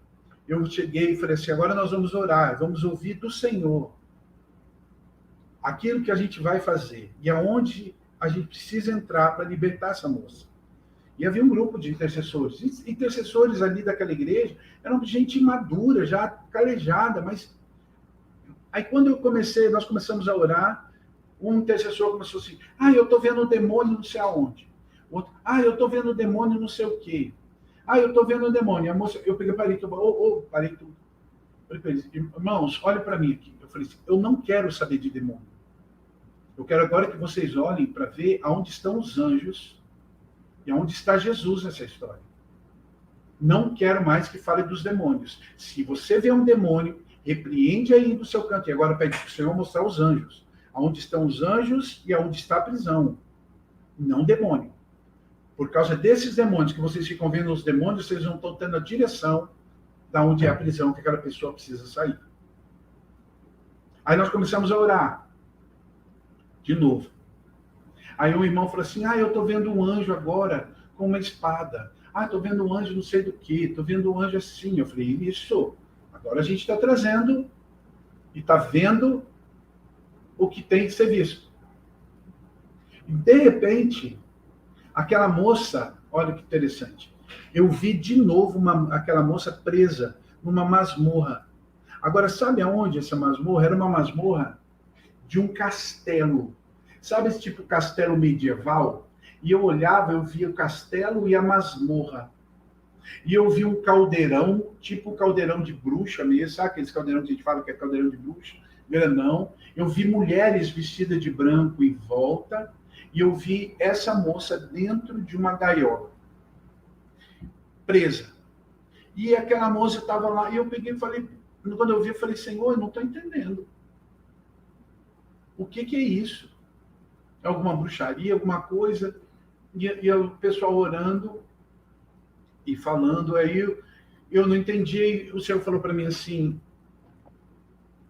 eu cheguei e falei assim, agora nós vamos orar, vamos ouvir do Senhor aquilo que a gente vai fazer e aonde a gente precisa entrar para libertar essa moça. E havia um grupo de intercessores. Intercessores ali daquela igreja eram gente madura, já calejada, mas aí quando nós começamos a orar, um intercessor começou assim, eu estou vendo o demônio não sei aonde. Outro, eu estou vendo o demônio não sei o quê. Eu estou vendo o demônio. A moça, eu parei tudo. Falei, irmãos, olha para mim aqui. Eu falei assim, eu não quero saber de demônio. Eu quero agora que vocês olhem para ver aonde estão os anjos e aonde está Jesus nessa história. Não quero mais que fale dos demônios. Se você vê um demônio, repreende aí do seu canto. E agora pede para o Senhor mostrar os anjos. Aonde estão os anjos e aonde está a prisão. Não demônio. Por causa desses demônios, que vocês ficam vendo os demônios, vocês não estão tendo a direção da onde é a prisão que aquela pessoa precisa sair. Aí nós começamos a orar. De novo. Aí um irmão falou assim, eu estou vendo um anjo agora com uma espada. Estou vendo um anjo não sei do que, estou vendo um anjo assim. Eu falei, isso. Agora a gente está trazendo e está vendo o que tem que ser visto. E, de repente, aquela moça, olha que interessante, eu vi de novo aquela moça presa numa masmorra. Agora, sabe aonde essa masmorra? Era uma masmorra de um castelo. Sabe esse tipo de castelo medieval? E eu olhava, eu via o castelo e a masmorra. E eu vi um caldeirão, tipo caldeirão de bruxa mesmo, sabe aqueles caldeirão que a gente fala que é caldeirão de bruxa? Grandão. Eu vi mulheres vestidas de branco em volta, e eu vi essa moça dentro de uma gaiola, presa. E aquela moça estava lá, e eu peguei e falei, quando eu vi, eu falei, Senhor, eu não estou entendendo. O que é isso? alguma bruxaria, alguma coisa, e o pessoal orando e falando, aí eu não entendi, o Senhor falou para mim assim,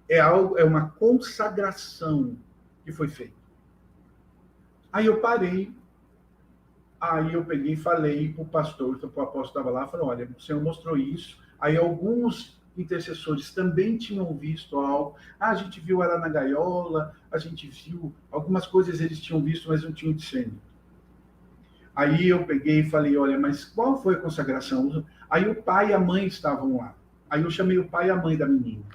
é uma consagração que foi feita. Aí eu parei, aí eu peguei e falei para o pastor, o apóstolo estava lá, falou, olha, o Senhor mostrou isso, aí alguns intercessores também tinham visto algo, a gente viu ela na gaiola, a gente viu, algumas coisas eles tinham visto, mas não tinham discernido. Aí eu peguei e falei, olha, mas qual foi a consagração? Aí o pai e a mãe estavam lá. Aí eu chamei o pai e a mãe da menina.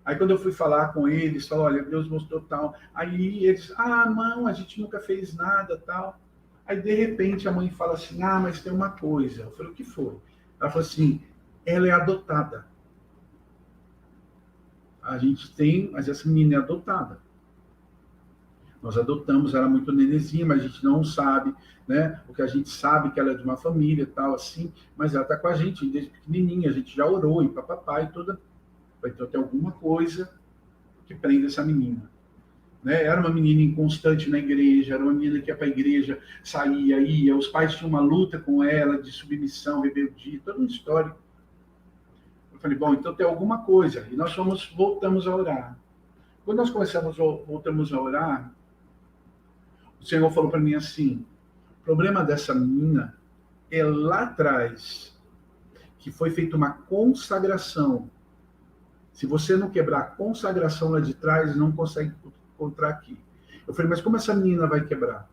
Aí quando eu fui falar com eles, falou, olha, Deus mostrou tal. Aí eles, não, a gente nunca fez nada, tal. Aí de repente a mãe fala assim, mas tem uma coisa. Eu falei, o que foi? Ela falou assim, ela é adotada. A gente tem, mas essa menina é adotada. Nós adotamos, ela muito nenezinha, mas a gente não sabe, né? Porque a gente sabe que ela é de uma família, tal, assim, mas ela está com a gente desde pequenininha, a gente já orou, e papai, toda... Então tem alguma coisa que prende essa menina. Né? Era uma menina inconstante na igreja, era uma menina que ia para a igreja, saía, ia, os pais tinham uma luta com ela, de submissão, rebeldia, toda uma história. Eu falei, bom, então tem alguma coisa. E nós voltamos a orar. Quando nós voltamos a orar, o Senhor falou para mim assim, o problema dessa menina é lá atrás, que foi feita uma consagração. Se você não quebrar a consagração lá de trás, não consegue encontrar aqui. Eu falei, mas como essa menina vai quebrar?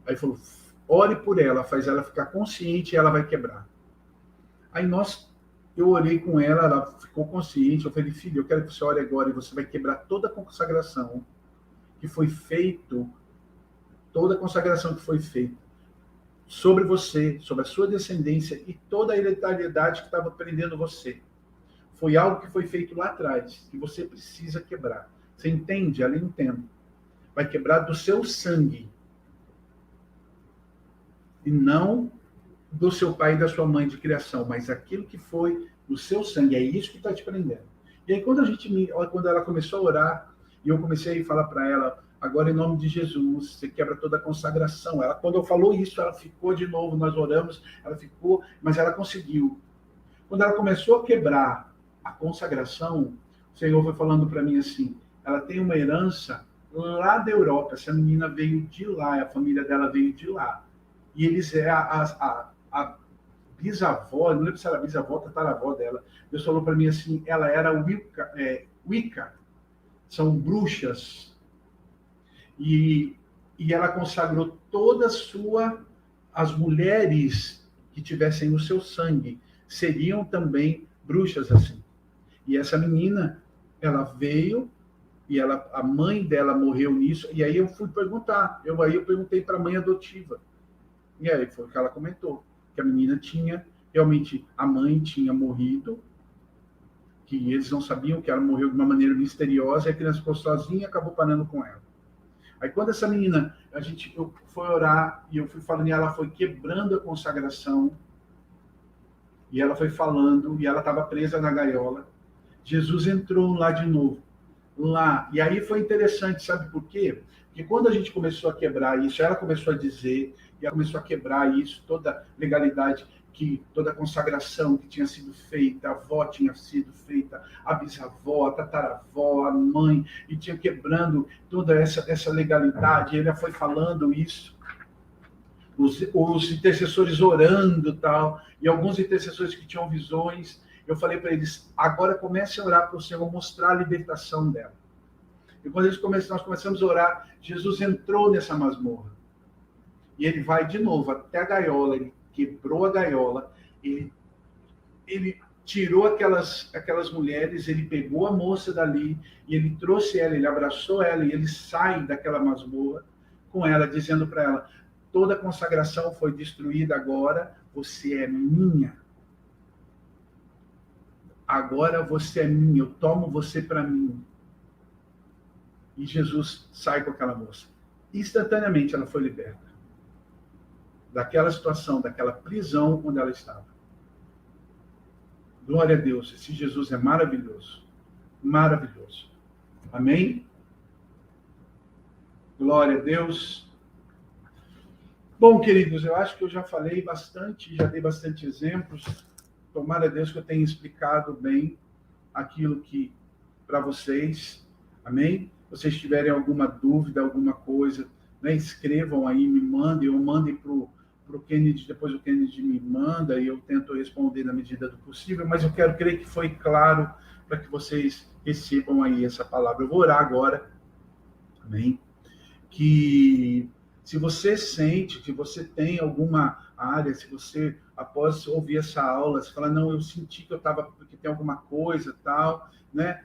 Aí falou, ore por ela, faz ela ficar consciente e ela vai quebrar. Aí eu orei com ela, ela ficou consciente, eu falei, filho, eu quero que você ore agora e você vai quebrar toda a consagração que foi feito, toda a consagração que foi feita sobre você, sobre a sua descendência e toda a hereditariedade que estava prendendo você. Foi algo que foi feito lá atrás, que você precisa quebrar. Você entende? Ela entende. Vai quebrar do seu sangue. E não do seu pai e da sua mãe de criação, mas aquilo que foi do seu sangue. É isso que está te prendendo. E aí, quando ela começou a orar, e eu comecei a falar para ela, agora em nome de Jesus, você quebra toda a consagração. Ela, quando eu falou isso, ela ficou de novo, nós oramos, ela ficou, mas ela conseguiu. Quando ela começou a quebrar a consagração, o Senhor foi falando para mim assim, ela tem uma herança lá da Europa, essa menina veio de lá, a família dela veio de lá. E eles a bisavó, não lembro se era bisavó, tataravó dela, Deus falou para mim assim, ela era Wicca, são bruxas, e ela consagrou toda as mulheres que tivessem no seu sangue, seriam também bruxas assim. E essa menina, ela veio, e a mãe dela morreu nisso, e aí eu fui perguntar, eu perguntei para a mãe adotiva, e aí foi o que ela comentou, que a menina realmente, a mãe tinha morrido, que eles não sabiam que ela morreu de uma maneira misteriosa, e a criança ficou sozinha e acabou parando com ela. Aí quando essa menina, eu fui orar, e eu fui falando, e ela foi quebrando a consagração, e ela foi falando, e ela estava presa na gaiola, Jesus entrou lá de novo, lá, e aí foi interessante, sabe por quê? Porque quando a gente começou a quebrar isso, ela começou a dizer, e ela começou a quebrar isso, toda a legalidade, toda a consagração que tinha sido feita, a avó tinha sido feita, a bisavó, a tataravó, a mãe, e tinha quebrando toda essa legalidade, ele foi falando isso, os intercessores orando tal, e alguns intercessores que tinham visões, eu falei para eles, agora comece a orar para o Senhor mostrar a libertação dela. E quando nós começamos a orar, Jesus entrou nessa masmorra. E ele vai de novo até a gaiola, ele quebrou a gaiola, ele tirou aquelas mulheres, ele pegou a moça dali, e ele trouxe ela, ele abraçou ela, e ele sai daquela masmorra com ela, dizendo para ela, toda a consagração foi destruída agora, você é minha. Agora você é minha, eu tomo você para mim. E Jesus sai com aquela moça. Instantaneamente ela foi liberta. Daquela situação, daquela prisão onde ela estava. Glória a Deus, esse Jesus é maravilhoso. Maravilhoso. Amém? Glória a Deus. Bom, queridos, eu acho que eu já falei bastante, já dei bastante exemplos. Tomara a Deus que eu tenha explicado bem aquilo que para vocês. Amém? Se vocês tiverem alguma dúvida, alguma coisa, né, escrevam aí, me mandem, ou mandem para o Kennedy, depois o Kennedy me manda e eu tento responder na medida do possível, mas eu quero crer que foi claro para que vocês recebam aí essa palavra. Eu vou orar agora, amém? Que se você sente que você tem alguma área, se você, após ouvir essa aula, você fala, não, eu senti que eu estava, porque tem alguma coisa, tal, né?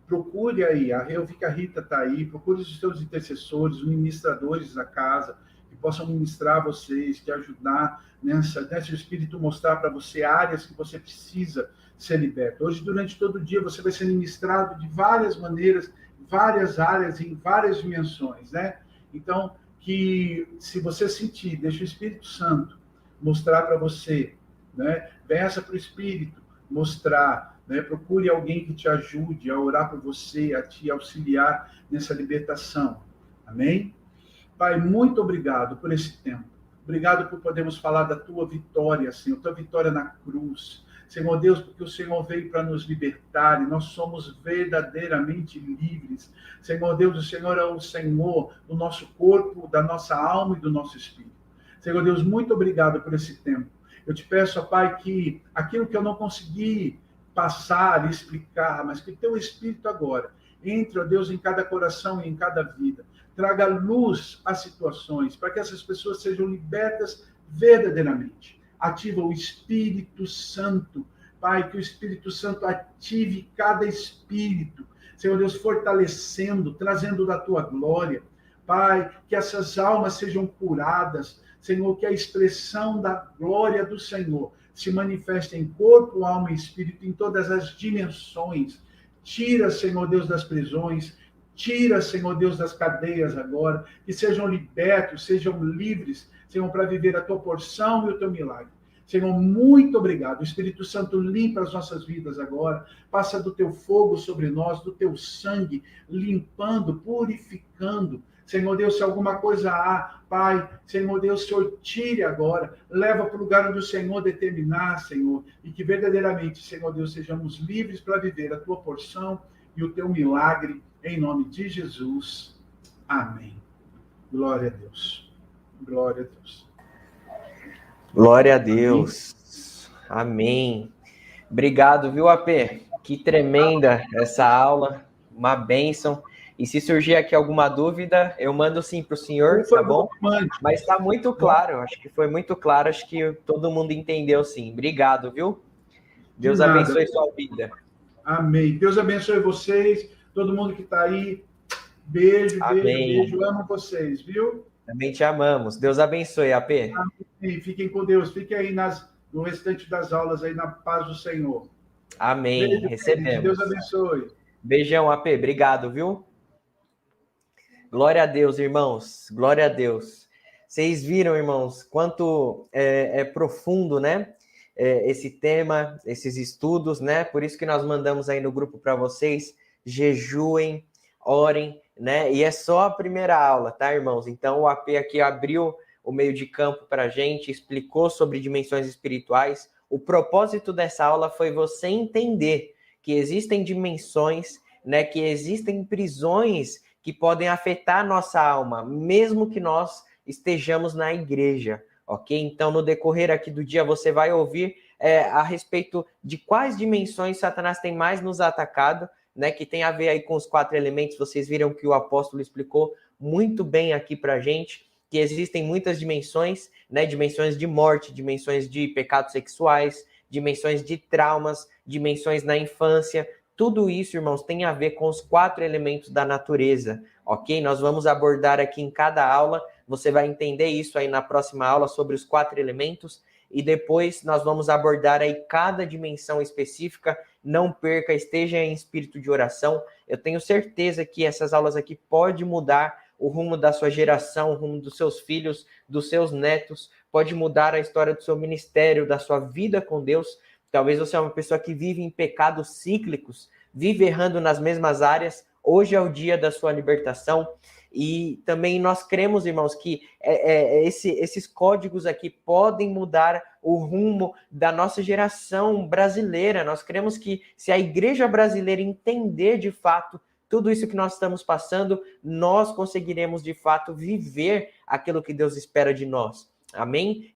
Procure aí, eu vi que a Rita está aí, procure os seus intercessores, os ministradores da casa, que possam ministrar vocês, te ajudar nesse espírito, mostrar para você áreas que você precisa ser liberto. Hoje, durante todo o dia, você vai ser ministrado de várias maneiras, várias áreas, em várias dimensões, né? Então, que se você sentir, deixa o Espírito Santo mostrar para você, né? Peça para o Espírito mostrar, né? Procure alguém que te ajude a orar por você, a te auxiliar nessa libertação. Amém? Pai, muito obrigado por esse tempo. Obrigado por podermos falar da tua vitória, Senhor, tua vitória na cruz. Senhor Deus, porque o Senhor veio para nos libertar e nós somos verdadeiramente livres. Senhor Deus, o Senhor é o Senhor do nosso corpo, da nossa alma e do nosso espírito. Senhor Deus, muito obrigado por esse tempo. Eu te peço, ó Pai, que aquilo que eu não consegui passar e explicar, mas que teu Espírito agora entre, ó Deus, em cada coração e em cada vida. Traga luz às situações, para que essas pessoas sejam libertas verdadeiramente. Ativa o Espírito Santo, Pai, que o Espírito Santo ative cada espírito, Senhor Deus, fortalecendo, trazendo da tua glória. Pai, que essas almas sejam curadas, Senhor, que a expressão da glória do Senhor se manifeste em corpo, alma e espírito, em todas as dimensões. Tira, Senhor Deus, das prisões, tira, Senhor Deus, das cadeias agora, que sejam libertos, sejam livres, Senhor, para viver a tua porção e o teu milagre. Senhor, muito obrigado. O Espírito Santo limpa as nossas vidas agora, passa do teu fogo sobre nós, do teu sangue, limpando, purificando. Senhor Deus, se alguma coisa há, Pai, Senhor Deus, Senhor, tire agora, leva para o lugar onde o Senhor determinar, Senhor, e que verdadeiramente, Senhor Deus, sejamos livres para viver a tua porção e o teu milagre, em nome de Jesus. Amém. Glória a Deus. Glória a Deus. Glória a Deus. Amém. Obrigado, viu, AP? Que tremenda essa aula, uma bênção. E se surgir aqui alguma dúvida, eu mando sim para o senhor, tá bom? Mas está muito claro, acho que foi muito claro, acho que todo mundo entendeu sim. Obrigado, viu? Deus abençoe sua vida. Amém. Deus abençoe vocês, todo mundo que está aí. Beijo, Amém. Beijo. Amo vocês, viu? Também te amamos. Deus abençoe, AP. Amém. Fiquem com Deus. Fiquem aí no restante das aulas, aí na paz do Senhor. Amém. Beijo, recebemos. Deus abençoe. Beijão, AP. Obrigado, viu? Glória a Deus, irmãos. Glória a Deus. Vocês viram, irmãos, quanto é profundo, né? Esse tema, esses estudos, né? Por isso que nós mandamos aí no grupo para vocês. Jejuem, orem, né? E é só a primeira aula, tá, irmãos? Então, o AP aqui abriu o meio de campo para a gente, explicou sobre dimensões espirituais. O propósito dessa aula foi você entender que existem dimensões, né? Que existem prisões que podem afetar a nossa alma, mesmo que nós estejamos na igreja, ok? Então, no decorrer aqui do dia, você vai ouvir a respeito de quais dimensões Satanás tem mais nos atacado, né? Que tem a ver aí com os 4 elementos. Vocês viram que o apóstolo explicou muito bem aqui pra gente, que existem muitas dimensões, né? Dimensões de morte, dimensões de pecados sexuais, dimensões de traumas, dimensões na infância. Tudo isso, irmãos, tem a ver com os 4 elementos da natureza, ok? Nós vamos abordar aqui em cada aula, você vai entender isso aí na próxima aula sobre os 4 elementos, e depois nós vamos abordar aí cada dimensão específica. Não perca, esteja em espírito de oração. Eu tenho certeza que essas aulas aqui podem mudar o rumo da sua geração, o rumo dos seus filhos, dos seus netos, pode mudar a história do seu ministério, da sua vida com Deus. Talvez você é uma pessoa que vive em pecados cíclicos, vive errando nas mesmas áreas. Hoje é o dia da sua libertação. E também nós cremos, irmãos, que esses códigos aqui podem mudar o rumo da nossa geração brasileira. Nós cremos que se a igreja brasileira entender de fato tudo isso que nós estamos passando, nós conseguiremos de fato viver aquilo que Deus espera de nós. Amém?